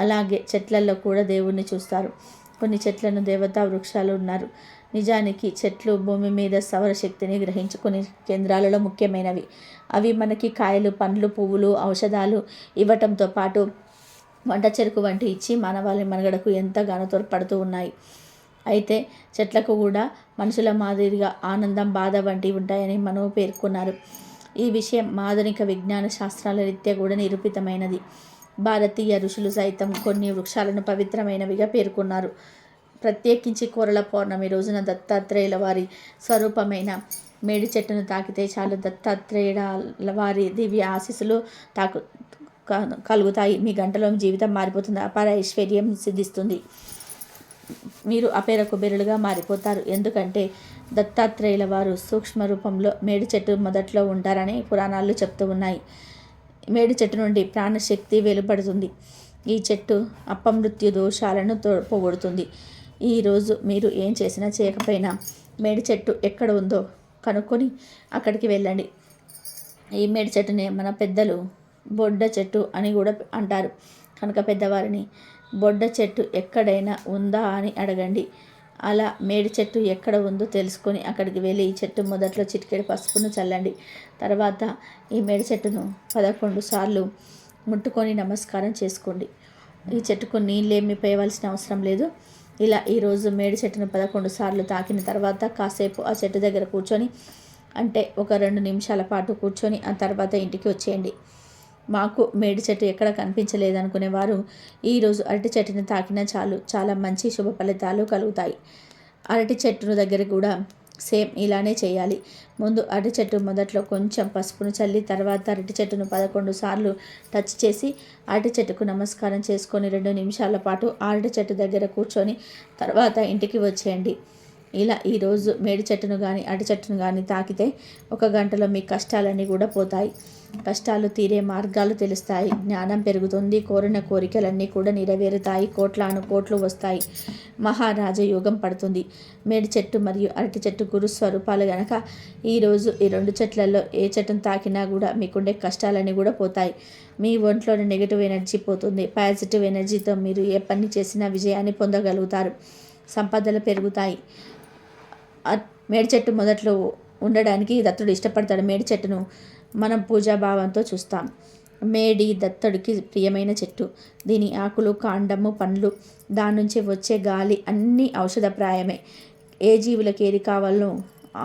అలాగే చెట్లలో కూడా దేవుణ్ణి చూస్తారు. కొన్ని చెట్లను దేవతా వృక్షాలు ఉన్నారు. నిజానికి చెట్లు భూమి మీద సౌరశక్తిని గ్రహించుకునే కేంద్రాలలో ముఖ్యమైనవి. అవి మనకి కాయలు, పండ్లు, పువ్వులు, ఔషధాలు ఇవ్వటంతో పాటు వంట చెరుకు వంటి ఇచ్చి మానవాళి మనుగడకు ఎంతగానో తోడ్పడుతూ ఉన్నాయి. అయితే చెట్లకు కూడా మనుషుల మాదిరిగా ఆనందం, బాధ వంటివి ఉంటాయని మనో పేర్కొన్నారు. ఈ విషయం ఆధునిక విజ్ఞాన శాస్త్రాల రీత్యా కూడా నిరూపితమైనది. భారతీయ ఋషులు సైతం కొన్ని వృక్షాలను పవిత్రమైనవిగా పేర్కొన్నారు. ప్రత్యేకించి కూరల పౌర్ణమి రోజున దత్తాత్రేయుల వారి స్వరూపమైన మేడి చెట్టును తాకితే చాలు, దత్తాత్రేయుల వారి దివ్య ఆశీస్సులు కలుగుతాయి. మీ గంటలో జీవితం మారిపోతుంది. అపార ఐశ్వర్యం సిద్ధిస్తుంది. మీరు అపేర కుబేరులుగా మారిపోతారు. ఎందుకంటే దత్తాత్రేయుల వారు సూక్ష్మ రూపంలో మేడి చెట్టు మొదట్లో ఉంటారని పురాణాలు చెప్తూ ఉన్నాయి. మేడి చెట్టు నుండి ప్రాణశక్తి వెలువడుతుంది. ఈ చెట్టు అపమృత్యు దోషాలను పోగొడుతుంది. ఈరోజు మీరు ఏం చేసినా చేయకపోయినా మేడి చెట్టు ఎక్కడ ఉందో కనుక్కొని అక్కడికి వెళ్ళండి. ఈ మేడి చెట్టుని మన పెద్దలు బొడ్డ చెట్టు అని కూడా అంటారు. కనుక పెద్దవారిని బొడ్డ చెట్టు ఎక్కడైనా ఉందా అని అడగండి. అలా మేడి చెట్టు ఎక్కడ ఉందో తెలుసుకొని అక్కడికి వెళ్ళి ఈ చెట్టు మొదట్లో చిటికెడు పసుపును చల్లండి. తర్వాత ఈ మేడి చెట్టును 11 సార్లు ముట్టుకొని నమస్కారం చేసుకోండి. ఈ చెట్టుకు నీళ్ళేమి పోయవలసిన అవసరం లేదు. ఇలా ఈరోజు మేడి చెట్టును 11 సార్లు తాకిన తర్వాత కాసేపు ఆ చెట్టు దగ్గర కూర్చొని, అంటే ఒక 2 నిమిషాల పాటు కూర్చొని ఆ తర్వాత ఇంటికి వచ్చేయండి. మాకు మేడి చెట్టు ఎక్కడ కనిపించలేదనుకునేవారు ఈరోజు అరటి చెట్టుని తాకినా చాలు, చాలా మంచి శుభ ఫలితాలు కలుగుతాయి. అరటి చెట్టును దగ్గర కూడా సేమ్ ఇలానే చేయాలి. ముందు అరటి చెట్టు మొదట్లో కొంచెం పసుపును చల్లి తర్వాత అరటి చెట్టును 11 సార్లు టచ్ చేసి అరటి చెట్టుకు నమస్కారం చేసుకొని 2 నిమిషాల పాటు అరటి చెట్టు దగ్గర కూర్చొని తర్వాత ఇంటికి వచ్చేయండి. ఇలా ఈరోజు మేడి చెట్టును కానీ అరటి చెట్టును కానీ తాకితే 1 గంటలో మీ కష్టాలన్నీ కూడా పోతాయి. కష్టాలు తీరే మార్గాలు తెలుస్తాయి. జ్ఞానం పెరుగుతుంది. కోరిన కోరికలన్నీ కూడా నెరవేరుతాయి. కోట్లాను కోట్లు వస్తాయి. మహారాజయోగం పడుతుంది. మేడి చెట్టు మరియు అరటి చెట్టు గురు స్వరూపాలు గనక ఈరోజు ఈ 2 చెట్లలో ఏ చెట్టును తాకినా కూడా మీకుండే కష్టాలన్నీ కూడా పోతాయి. మీ ఒంట్లోని నెగిటివ్ ఎనర్జీ పోతుంది. పాజిటివ్ ఎనర్జీతో మీరు ఏ పని చేసినా విజయాన్ని పొందగలుగుతారు. సంపదలు పెరుగుతాయి. మేడి చెట్టు మొదట్లో ఉండడానికి దత్తుడు ఇష్టపడతాడు. మేడి చెట్టును మనం పూజాభావంతో చూస్తాం. మేడి దత్తుడికి ప్రియమైన చెట్టు. దీని ఆకులు, కాండము, పండ్లు, దాని నుంచి వచ్చే గాలి అన్నీ ఔషధప్రాయమే. ఏ జీవులకు ఏది కావాలో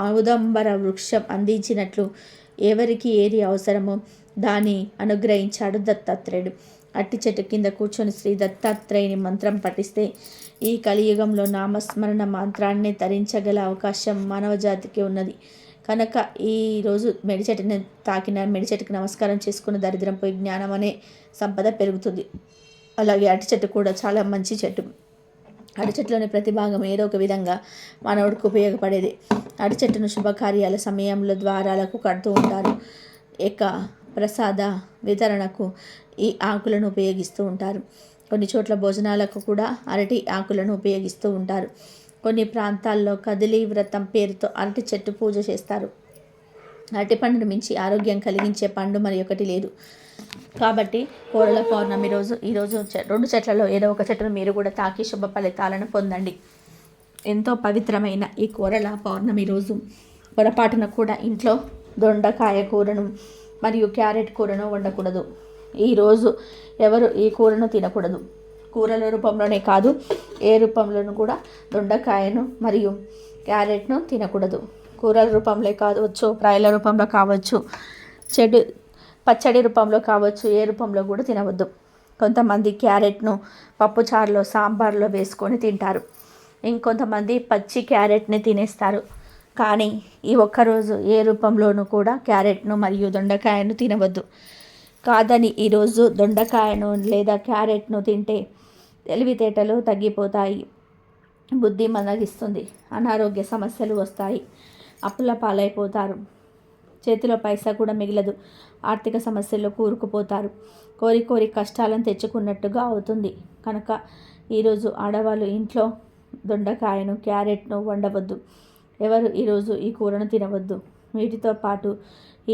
ఔదంబర వృక్షం అందించినట్లు ఎవరికి ఏది అవసరమో దాన్ని అనుగ్రహించాడు దత్తాత్రేయుడు. అట్టి చెట్టు కింద కూర్చొని శ్రీ దత్తాత్రేయుని మంత్రం పఠిస్తే ఈ కలియుగంలో నామస్మరణ మంత్రాన్ని తరించగల అవకాశం మానవజాతికి ఉన్నది. కనుక ఈరోజు మేడి చెట్టుని తాకిన మేడి చెట్టుకి నమస్కారం చేసుకున్న దరిద్రం పోయి జ్ఞానం అనే సంపద పెరుగుతుంది. అలాగే అరటి చెట్టు కూడా చాలా మంచి చెట్టు. అరటి చెట్టులోని ప్రతి భాగం ఏదో ఒక విధంగా మానవుడికి ఉపయోగపడేది. అరటి చెట్టును శుభకార్యాల సమయంలో ద్వారాలకు కడుతూ ఉంటారు. ప్రసాద వితరణకు ఈ ఆకులను ఉపయోగిస్తూ ఉంటారు. కొన్ని చోట్ల భోజనాలకు కూడా అరటి ఆకులను ఉపయోగిస్తూ ఉంటారు. కొన్ని ప్రాంతాల్లో కదిలి వ్రతం పేరుతో అరటి చెట్టు పూజ చేస్తారు. అరటి పండును మించి ఆరోగ్యం కలిగించే పండు మరి ఒకటి లేదు. కాబట్టి కోరల పౌర్ణమి రోజు ఈరోజు 2 చెట్లలో ఏదో ఒక చెట్టును మీరు కూడా తాకి శుభ ఫలితాలను పొందండి. ఎంతో పవిత్రమైన ఈ కోరల పౌర్ణమి రోజు పొరపాటున కూడా ఇంట్లో దొండకాయ కూరను మరియు క్యారెట్ కూరను వండకూడదు. ఈరోజు ఎవరు ఈ కూరను తినకూడదు. కూరల రూపంలోనే కాదు, ఏ రూపంలోనూ కూడా దొండకాయను మరియు క్యారెట్ను తినకూడదు. కూరల రూపంలో కావచ్చు, ఫ్రైల రూపంలో కావచ్చు, పచ్చడి రూపంలో కావచ్చు, ఏ రూపంలో కూడా తినవద్దు. కొంతమంది క్యారెట్ను పప్పుచారులో, సాంబార్లో వేసుకొని తింటారు. ఇంకొంతమంది పచ్చి క్యారెట్ని తినేస్తారు. కానీ ఈ ఒక్కరోజు ఏ రూపంలోనూ కూడా క్యారెట్ను మరియు దొండకాయను తినవద్దు. కాదని ఈరోజు దొండకాయను లేదా క్యారెట్ను తింటే తెలివితేటలు తగ్గిపోతాయి, బుద్ధి మందగిస్తుంది, అనారోగ్య సమస్యలు వస్తాయి, అప్పుల పాలైపోతారు, చేతిలో పైసా కూడా మిగలదు, ఆర్థిక సమస్యల్లో కూరుకుపోతారు, కోరి కష్టాలను తెచ్చుకున్నట్టుగా అవుతుంది. కనుక ఈరోజు ఆడవాళ్ళు ఇంట్లో దొండకాయను క్యారెట్ను వండవద్దు. ఎవరు ఈరోజు ఈ కూరను తినవద్దు. వీటితో పాటు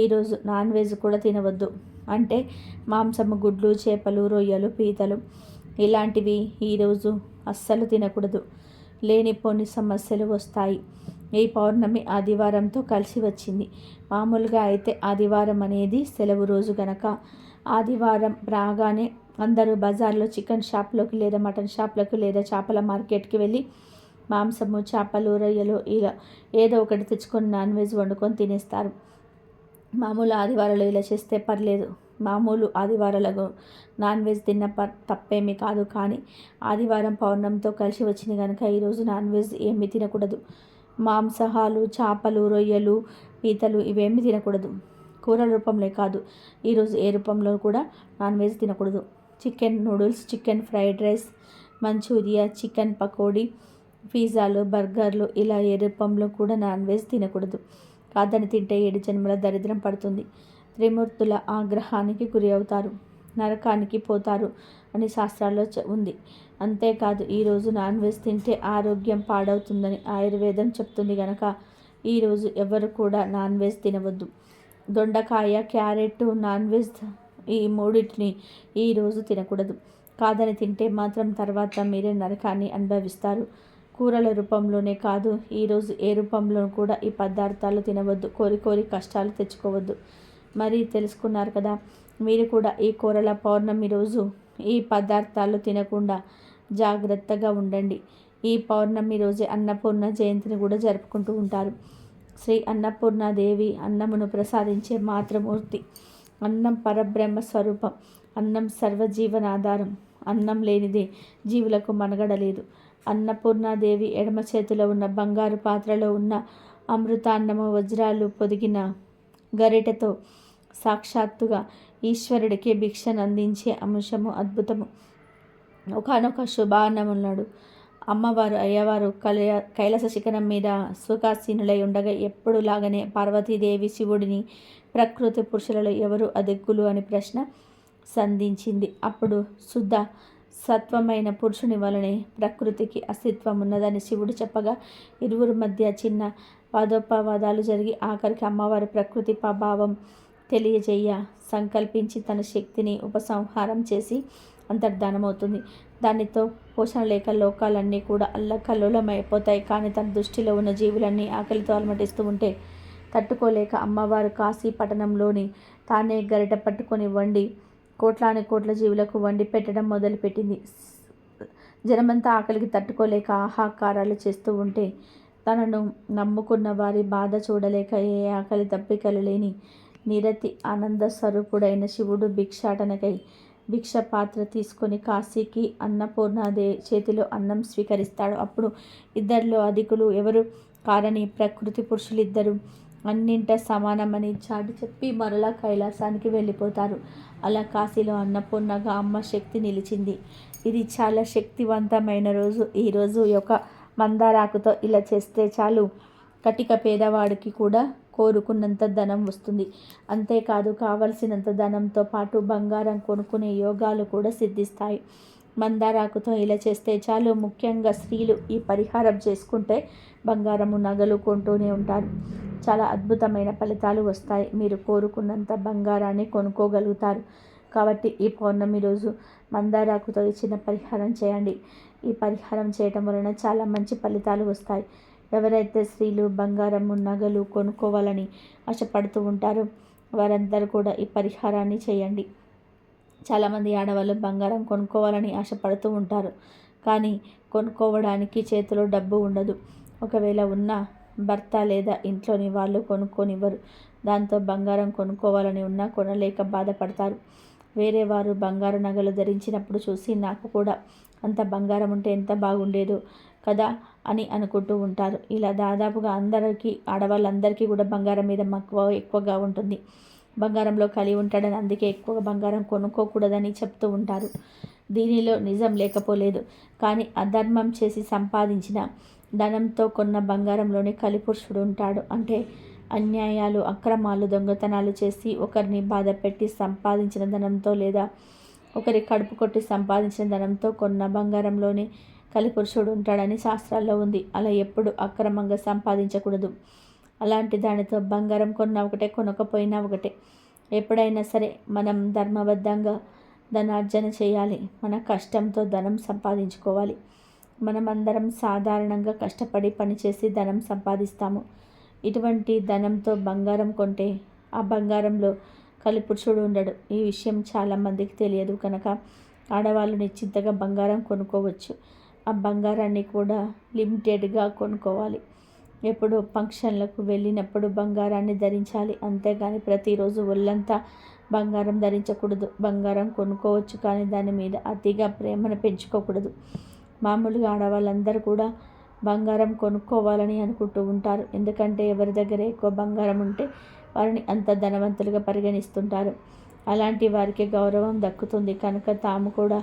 ఈరోజు నాన్ వెజ్ కూడా తినవద్దు. అంటే మాంసము, గుడ్లు, చేపలు, రొయ్యలు, పీతలు ఇలాంటివి ఈరోజు అస్సలు తినకూడదు. లేనిపోని సమస్యలు వస్తాయి. ఈ పౌర్ణమి ఆదివారంతో కలిసి వచ్చింది. మామూలుగా అయితే ఆదివారం అనేది సెలవు రోజు గనక ఆదివారం రాగానే అందరూ బజార్లో చికెన్ షాప్లోకి లేదా మటన్ షాప్లోకి లేదా చేపల మార్కెట్కి వెళ్ళి మాంసము, చేపలు, రొయ్యలు ఇలా ఏదో ఒకటి తెచ్చుకొని నాన్ వెజ్ వండుకొని తినేస్తారు. మామూలు ఆదివారాలు ఇలా చేస్తే పర్లేదు. మామూలు ఆదివారాలకు నాన్ వెజ్ తిన్న తప్పేమీ కాదు. కానీ ఆదివారం పౌర్ణమితో కలిసి వచ్చింది కనుక ఈరోజు నాన్ వెజ్ ఏమీ తినకూడదు. మాంసాహాలు, చేపలు, రొయ్యలు, పీతలు ఇవేమీ తినకూడదు. కూరల రూపంలో కాదు, ఈరోజు ఏ రూపంలో కూడా నాన్ వెజ్ తినకూడదు. Chicken noodles, chicken fried rice, Manchuria, chicken pakodi, పిజ్జాలు, బర్గర్లు ఇలా ఏ రూపంలో కూడా నాన్ వెజ్ తినకూడదు. కాదని తింటే 7 జన్మల దరిద్రం పడుతుంది. త్రిమూర్తుల ఆగ్రహానికి గురి అవుతారు, నరకానికి పోతారు అని శాస్త్రాల్లో ఉంది. అంతేకాదు ఈరోజు నాన్ వెజ్ తింటే ఆరోగ్యం పాడవుతుందని ఆయుర్వేదం చెప్తుంది కనుక ఈరోజు ఎవరు కూడా నాన్ వెజ్ తినవద్దు. దొండకాయ, క్యారెట్, నాన్ వెజ్ ఈ మూడింటిని ఈరోజు తినకూడదు. కాదని తింటే మాత్రం తర్వాత మీరే నరకాన్ని అనుభవిస్తారు. కూరల రూపంలోనే కాదు, ఈరోజు ఏ రూపంలో కూడా ఈ పదార్థాలు తినవద్దు. కోరి కష్టాలు తెచ్చుకోవద్దు. మరి తెలుసుకున్నారు కదా. మీరు కూడా ఈ కోరల పౌర్ణమి రోజు ఈ పదార్థాలు తినకుండా జాగ్రత్తగా ఉండండి. ఈ పౌర్ణమి రోజే అన్నపూర్ణ జయంతిని కూడా జరుపుకుంటూ ఉంటారు. శ్రీ అన్నపూర్ణాదేవి అన్నమును ప్రసాదించే మాతృమూర్తి. అన్నం పరబ్రహ్మ స్వరూపం. అన్నం సర్వజీవనాధారం. అన్నం లేనిదే జీవులకు మనుగడ లేదు. అన్నపూర్ణాదేవి ఎడమ చేతిలో ఉన్న బంగారు పాత్రలో ఉన్న అమృతాన్నము వజ్రాలు పొదిగిన గరిటెతో సాక్షాత్తుగా ఈశ్వరుడికి భిక్షను అందించే అంశము అద్భుతము. ఒకనొక శుభాన్నమున్నాడు. అమ్మవారు అయ్యవారు కైలాస శిఖరం మీద సుఖాసీనులై ఉండగా ఎప్పుడులాగానే పార్వతీదేవి శివుడిని ప్రకృతి పురుషులలో ఎవరు అదిక్కులు అని ప్రశ్న సంధించింది. అప్పుడు శుద్ధ సత్వమైన పురుషుని వలనే ప్రకృతికి అస్తిత్వం ఉన్నదని శివుడు చెప్పగా ఇరువురి మధ్య చిన్న వాదోపవాదాలు జరిగి ఆఖరికి అమ్మవారు ప్రకృతి ప్రభావం తెలియజేయ సంకల్పించి తన శక్తిని ఉపసంహారం చేసి అంతర్ధానమవుతుంది. దానితో పోషణ లేక లోకాలన్నీ కూడా అల్లకల్లోలమైపోతాయి. కానీ తన దృష్టిలో ఉన్న జీవులన్నీ ఆకలితో అలమటిస్తూ ఉంటే తట్టుకోలేక అమ్మవారు కాశీ పట్టణంలోని తానే గరిట పట్టుకొని వండి కోట్ల జీవులకు వండి పెట్టడం మొదలుపెట్టింది. జనమంతా ఆకలికి తట్టుకోలేక ఆహాకారాలు చేస్తూ ఉంటే తనను నమ్ముకున్న వారి బాధ చూడలేక ఏ ఆకలి తప్పికలు లేని నిరతి ఆనంద స్వరూపుడైన శివుడు భిక్షాటనకై భిక్ష పాత్ర తీసుకొని కాశీకి అన్నపూర్ణాదే చేతిలో అన్నం స్వీకరిస్తాడు. అప్పుడు ఇద్దరిలో అధికులు ఎవరు కారని ప్రకృతి పురుషులిద్దరూ అన్నింట సమానమని చాటి చెప్పి మరలా కైలాసానికి వెళ్ళిపోతారు. అలా కాశీలో అన్నపూర్ణగా అమ్మ శక్తి నిలిచింది. ఇది చాలా శక్తివంతమైన రోజు. ఈరోజు ఒక మందారాకుతో ఇలా చేస్తే చాలు కటిక పేదవాడికి కూడా కోరుకున్నంత ధనం వస్తుంది. అంతేకాదు కావలసినంత ధనంతో పాటు బంగారం కొనుక్కునే యోగాలు కూడా సిద్ధిస్తాయి. మందారాకుతో ఇలా చేస్తే చాలు. ముఖ్యంగా స్త్రీలు ఈ పరిహారం చేసుకుంటే బంగారము నగలు కొంటూనే ఉంటారు. చాలా అద్భుతమైన ఫలితాలు వస్తాయి. మీరు కోరుకున్నంత బంగారాన్ని కొనుక్కోగలుగుతారు. కాబట్టి ఈ పౌర్ణమి రోజు మందారాకుతో ఇచ్చిన పరిహారం చేయండి. ఈ పరిహారం చేయటం వలన చాలా మంచి ఫలితాలు వస్తాయి. ఎవరైతే స్త్రీలు బంగారము నగలు కొనుక్కోవాలని ఆశపడుతూ ఉంటారో వారందరూ కూడా ఈ పరిహారాన్ని చేయండి. చాలామంది ఆడవాళ్ళు బంగారం కొనుక్కోవాలని ఆశపడుతూ ఉంటారు. కానీ కొనుక్కోవడానికి చేతిలో డబ్బు ఉండదు. ఒకవేళ ఉన్న భర్త లేదా ఇంట్లోని వాళ్ళు కొనుక్కోనివ్వరు. దాంతో బంగారం కొనుక్కోవాలని ఉన్నా కొనలేక బాధపడతారు. వేరే వారు బంగారు నగలు ధరించినప్పుడు చూసి నాకు కూడా అంత బంగారం ఉంటే ఎంత బాగుండేదో కదా అని అనుకుంటూ ఉంటారు. ఇలా దాదాపుగా అందరికీ ఆడవాళ్ళందరికీ కూడా బంగారం మీద మక్కువ ఎక్కువగా ఉంటుంది. బంగారంలో కలిగి ఉంటాడని అందుకే ఎక్కువగా బంగారం కొనుక్కోకూడదని చెప్తూ ఉంటారు. దీనిలో నిజం లేకపోలేదు. కానీ అధర్మం చేసి సంపాదించిన ధనంతో కొన్న బంగారంలోనే కలిపురుషుడు ఉంటాడు. అంటే అన్యాయాలు అక్రమాలు దొంగతనాలు చేసి ఒకరిని బాధ పెట్టి సంపాదించిన ధనంతో లేదా ఒకరి కడుపు కొట్టి సంపాదించిన ధనంతో కొన్న బంగారంలోనే కలిపురుషుడు ఉంటాడని శాస్త్రాల్లో ఉంది. అలా ఎప్పుడు అక్రమంగా సంపాదించకూడదు. అలాంటి దానితో బంగారం కొన్న ఒకటే కొనకపోయినా ఒకటే. ఎప్పుడైనా సరే మనం ధర్మబద్ధంగా ధనార్జన చేయాలి. మన కష్టంతో ధనం సంపాదించుకోవాలి. మనమందరం సాధారణంగా కష్టపడి పనిచేసి ధనం సంపాదిస్తాము. ఇటువంటి ధనంతో బంగారం కొంటే ఆ బంగారంలో కలిపురుషుడు ఉండడు. ఈ విషయం చాలామందికి తెలియదు కనుక ఆడవాళ్ళు నిశ్చింతగా బంగారం కొనుక్కోవచ్చు. ఆ బంగారాన్ని కూడా లిమిటెడ్గా కొనుక్కోవాలి. ఎప్పుడు ఫంక్షన్లకు వెళ్ళినప్పుడు బంగారాన్ని ధరించాలి. అంతేగాని ప్రతిరోజు ఒళ్ళంతా బంగారం ధరించకూడదు. బంగారం కొనుక్కోవచ్చు కానీ దాని మీద అతిగా ప్రేమను పెంచుకోకూడదు. మామూలుగా ఆడవాళ్ళందరూ కూడా బంగారం కొనుక్కోవాలని అనుకుంటూ ఉంటారు. ఎందుకంటే ఎవరి దగ్గర ఎక్కువ బంగారం ఉంటే వారిని అంత ధనవంతులుగా పరిగణిస్తుంటారు. అలాంటి వారికి గౌరవం దక్కుతుంది. కనుక తాము కూడా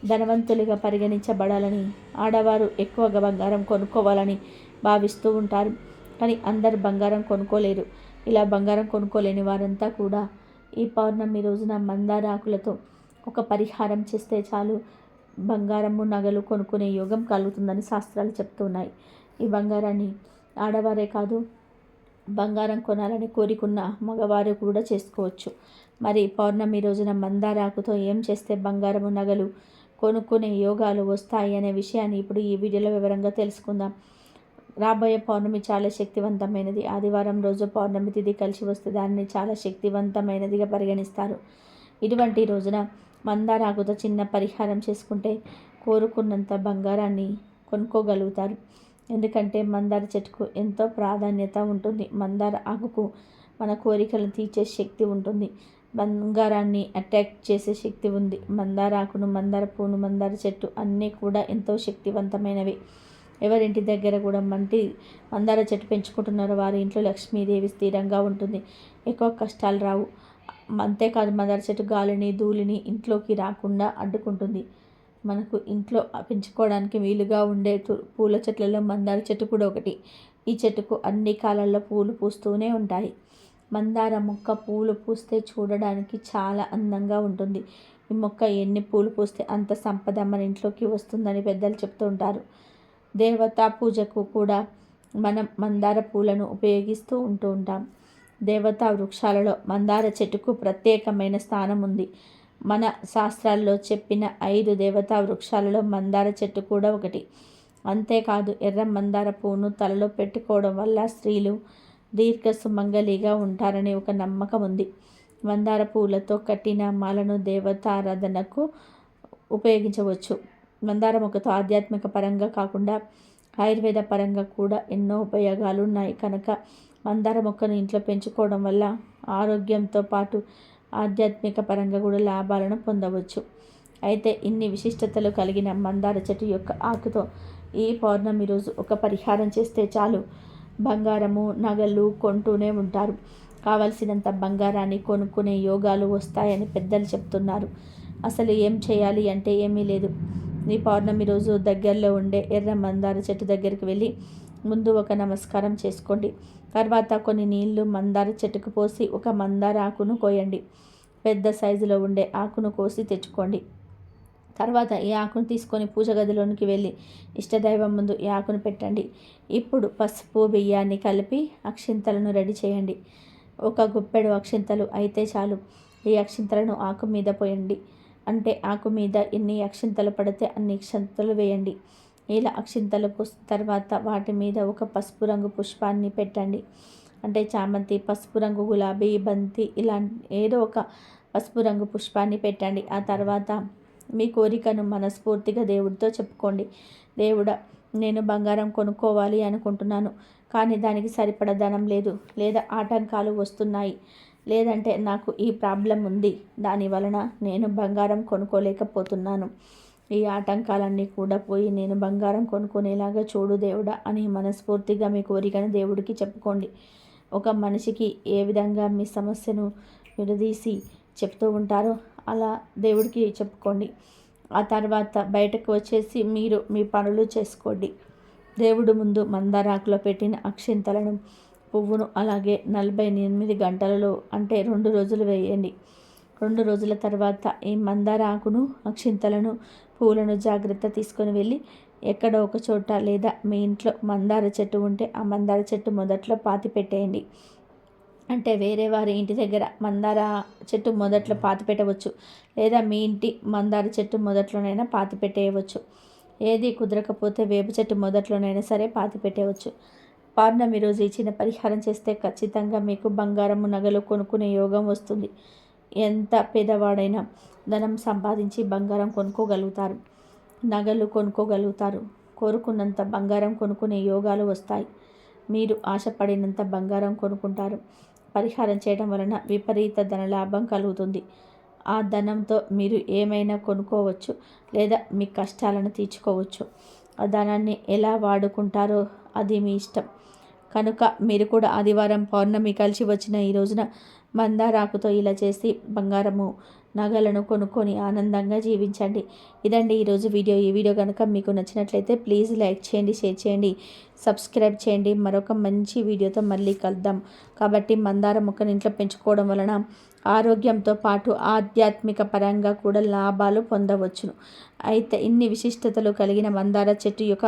ధనవంతులుగా పరిగణించబడాలని ఆడవారు ఎక్కువగా బంగారం కొనుక్కోవాలని భావిస్తూ ఉంటారు. కానీ అందరు బంగారం కొనుక్కోలేరు. ఇలా బంగారం కొనుక్కోలేని వారంతా కూడా ఈ పౌర్ణమి రోజున మందార ఆకులతో ఒక పరిహారం చేస్తే చాలు బంగారము నగలు కొనుక్కునే యోగం కలుగుతుందని శాస్త్రాలు చెప్తున్నాయి. ఈ బంగారాన్ని ఆడవారే కాదు బంగారం కొనాలని కోరికున్న మగవారు కూడా చేసుకోవచ్చు. మరి పౌర్ణమి రోజున మందార ఆకుతో ఏం చేస్తే బంగారము నగలు కొనుక్కునే యోగాలు వస్తాయి అనే విషయాన్ని ఇప్పుడు ఈ వీడియోలో వివరంగా తెలుసుకుందాం. రాబోయే పౌర్ణమి చాలా శక్తివంతమైనది. ఆదివారం రోజు పౌర్ణమి తిథి కలిసి వస్తే దానిని చాలా శక్తివంతమైనదిగా పరిగణిస్తారు. ఇటువంటి రోజున మందార ఆకుతో చిన్న పరిహారం చేసుకుంటే కోరుకున్నంత బంగారాన్ని కొనుక్కోగలుగుతారు. ఎందుకంటే మందార చెట్టుకు ఎంతో ప్రాధాన్యత ఉంటుంది. మందార ఆకుకు మన కోరికలను తీర్చే శక్తి ఉంటుంది. బంగారాన్ని అట్రాక్ట్ చేసే శక్తి ఉంది. మందార ఆకును, మందార పువ్వును, మందార చెట్టు అన్నీ కూడా ఎంతో శక్తివంతమైనవి. ఎవరింటి దగ్గర కూడా మందార చెట్టు పెంచుకుంటున్నారో వారి ఇంట్లో లక్ష్మీదేవి స్థిరంగా ఉంటుంది. ఎక్కువ కష్టాలు రావు. అంతేకాదు మందార చెట్టు గాలిని, ధూళిని ఇంట్లోకి రాకుండా అడ్డుకుంటుంది. మనకు ఇంట్లో పెంచుకోవడానికి వీలుగా ఉండే పూల చెట్లలో మందార చెట్టు కూడా ఒకటి. ఈ చెట్టుకు అన్ని కాలాల్లో పూలు పూస్తూనే ఉంటాయి. మందార మొక్క పూలు పూస్తే చూడడానికి చాలా అందంగా ఉంటుంది. ఈ మొక్క ఎన్ని పూలు పూస్తే అంత సంపద మన ఇంట్లోకి వస్తుందని పెద్దలు చెప్తూ ఉంటారు. దేవతా పూజకు కూడా మనం మందార పూలను ఉపయోగిస్తూ ఉంటాం. దేవతా వృక్షాలలో మందార చెట్టుకు ప్రత్యేకమైన స్థానం ఉంది. మన శాస్త్రాల్లో చెప్పిన 5 దేవతా వృక్షాలలో మందార చెట్టు కూడా ఒకటి. అంతేకాదు ఎర్ర మందార పువ్వును తలలో పెట్టుకోవడం వల్ల స్త్రీలు దీర్ఘ సుమంగళిగా ఉంటారని ఒక నమ్మకం ఉంది. మందార పూలతో కట్టిన మాలను దేవతారాధనకు ఉపయోగించవచ్చు. మందార మొక్కతో ఆధ్యాత్మిక పరంగా కాకుండా ఆయుర్వేద పరంగా కూడా ఎన్నో ఉపయోగాలు ఉన్నాయి. కనుక మందార మొక్కను ఇంట్లో పెంచుకోవడం వల్ల ఆరోగ్యంతో పాటు ఆధ్యాత్మిక పరంగా కూడా లాభాలను పొందవచ్చు. అయితే ఇన్ని విశిష్టతలు కలిగిన మందార చెట్టు యొక్క ఆకుతో ఈ పౌర్ణమి రోజు ఒక పరిహారం చేస్తే చాలు. బంగారము, నగలు కొంటూనే ఉంటారు. కావలసినంత బంగారాన్ని కొనుక్కునే యోగాలు వస్తాయని పెద్దలు చెప్తున్నారు. అసలు ఏం చేయాలి అంటే ఏమీ లేదు. ఈ పౌర్ణమి రోజు దగ్గరలో ఉండే ఎర్ర మందార చెట్టు దగ్గరికి వెళ్ళి ముందు ఒక నమస్కారం చేసుకోండి. తర్వాత కొన్ని నీళ్లు మందార చెట్టుకు పోసి ఒక మందార ఆకును కోయండి. పెద్ద సైజులో ఉండే ఆకును కోసి తెచ్చుకోండి. తర్వాత ఈ ఆకును తీసుకొని పూజ గదిలోనికి వెళ్ళి ఇష్టదైవం ముందు ఈ ఆకును పెట్టండి. ఇప్పుడు పసుపు, బియ్యాన్ని కలిపి అక్షింతలను రెడీ చేయండి. ఒక గుప్పెడు అక్షింతలు అయితే చాలు. ఈ అక్షింతలను ఆకు మీద పోయండి. అంటే ఆకు మీద ఎన్ని అక్షింతలు పడితే అన్ని అక్షింతలు వేయండి. ఇలా అక్షింతలు పోసిన తర్వాత వాటి మీద ఒక పసుపు రంగు పుష్పాన్ని పెట్టండి. అంటే చామంతి, పసుపు రంగు గులాబీ, బంతి ఇలా ఏదో ఒక పసుపు రంగు పుష్పాన్ని పెట్టండి. ఆ తర్వాత మీ కోరికను మనస్ఫూర్తిగా దేవుడితో చెప్పుకోండి. దేవుడా, నేను బంగారం కొనుక్కోవాలి అనుకుంటున్నాను, కానీ దానికి సరిపడ ధనం లేదు, లేదా ఆటంకాలు వస్తున్నాయి, లేదంటే నాకు ఈ ప్రాబ్లం ఉంది, దాని వలన నేను బంగారం కొనుక్కోలేకపోతున్నాను. ఈ ఆటంకాలన్నీ కూడా పోయి నేను బంగారం కొనుక్కునేలాగా చూడు దేవుడా అని మనస్ఫూర్తిగా మీ కోరికను దేవుడికి చెప్పుకోండి. ఒక మనిషికి ఏ విధంగా మీ సమస్యను విడదీసి చెప్తూ ఉంటారో అలా దేవుడికి చెప్పుకోండి. ఆ తర్వాత బయటకు వచ్చేసి మీరు మీ పనులు చేసుకోండి. దేవుడు ముందు మందారాకులో పెట్టిన అక్షింతలను, పువ్వును అలాగే 48 గంటలలో అంటే 2 రోజులు వేయండి. 2 రోజుల తర్వాత ఈ మందార ఆకును, అక్షింతలను, పువ్వులను జాగ్రత్త తీసుకొని వెళ్ళి ఎక్కడో ఒక చోట లేదా మీ ఇంట్లో మందార చెట్టు ఉంటే ఆ మందార చెట్టు మొదట్లో పాతి పెట్టేయండి. అంటే వేరే వారి ఇంటి దగ్గర మందార చెట్టు మొదట్లో పాతి పెట్టవచ్చు, లేదా మీ ఇంటి మందార చెట్టు మొదట్లోనైనా పాతి పెట్టేయవచ్చు. ఏది కుదరకపోతే వేప చెట్టు మొదట్లోనైనా సరే పాతి పెట్టేయవచ్చు. పౌర్ణమి రోజు ఈ చిన్న పరిహారం చేస్తే ఖచ్చితంగా మీకు బంగారము, నగలు కొనుక్కునే యోగం వస్తుంది. ఎంత పేదవాడైనా ధనం సంపాదించి బంగారం కొనుక్కోగలుగుతారు, నగలు కొనుక్కోగలుగుతారు. కోరుకున్నంత బంగారం కొనుక్కునే యోగాలు వస్తాయి. మీరు ఆశపడినంత బంగారం కొనుక్కుంటారు. పరిహారం చేయడం వలన విపరీత ధనలాభం కలుగుతుంది. ఆ ధనంతో మీరు ఏమైనా కొనుక్కోవచ్చు, లేదా మీ కష్టాలను తీర్చుకోవచ్చు. ఆ ధనాన్ని ఎలా వాడుకుంటారో అది మీ ఇష్టం. కనుక మీరు కూడా ఆదివారం పౌర్ణమి కలిసి వచ్చిన ఈ రోజున మందారాకుతో ఇలా చేసి బంగారము, నగలను కొనుక్కొని ఆనందంగా జీవించండి. ఇదండి ఈరోజు వీడియో. ఈ వీడియో కనుక మీకు నచ్చినట్లయితే ప్లీజ్ లైక్ చేయండి, షేర్ చేయండి, సబ్స్క్రైబ్ చేయండి. మరొక మంచి వీడియోతో మళ్ళీ కలుద్దాం. కాబట్టి మందార మొక్కను ఇంట్లో పెంచుకోవడం వలన ఆరోగ్యంతో పాటు ఆధ్యాత్మిక పరంగా కూడా లాభాలు పొందవచ్చును. అయితే ఇన్ని విశిష్టతలు కలిగిన మందార చెట్టు యొక్క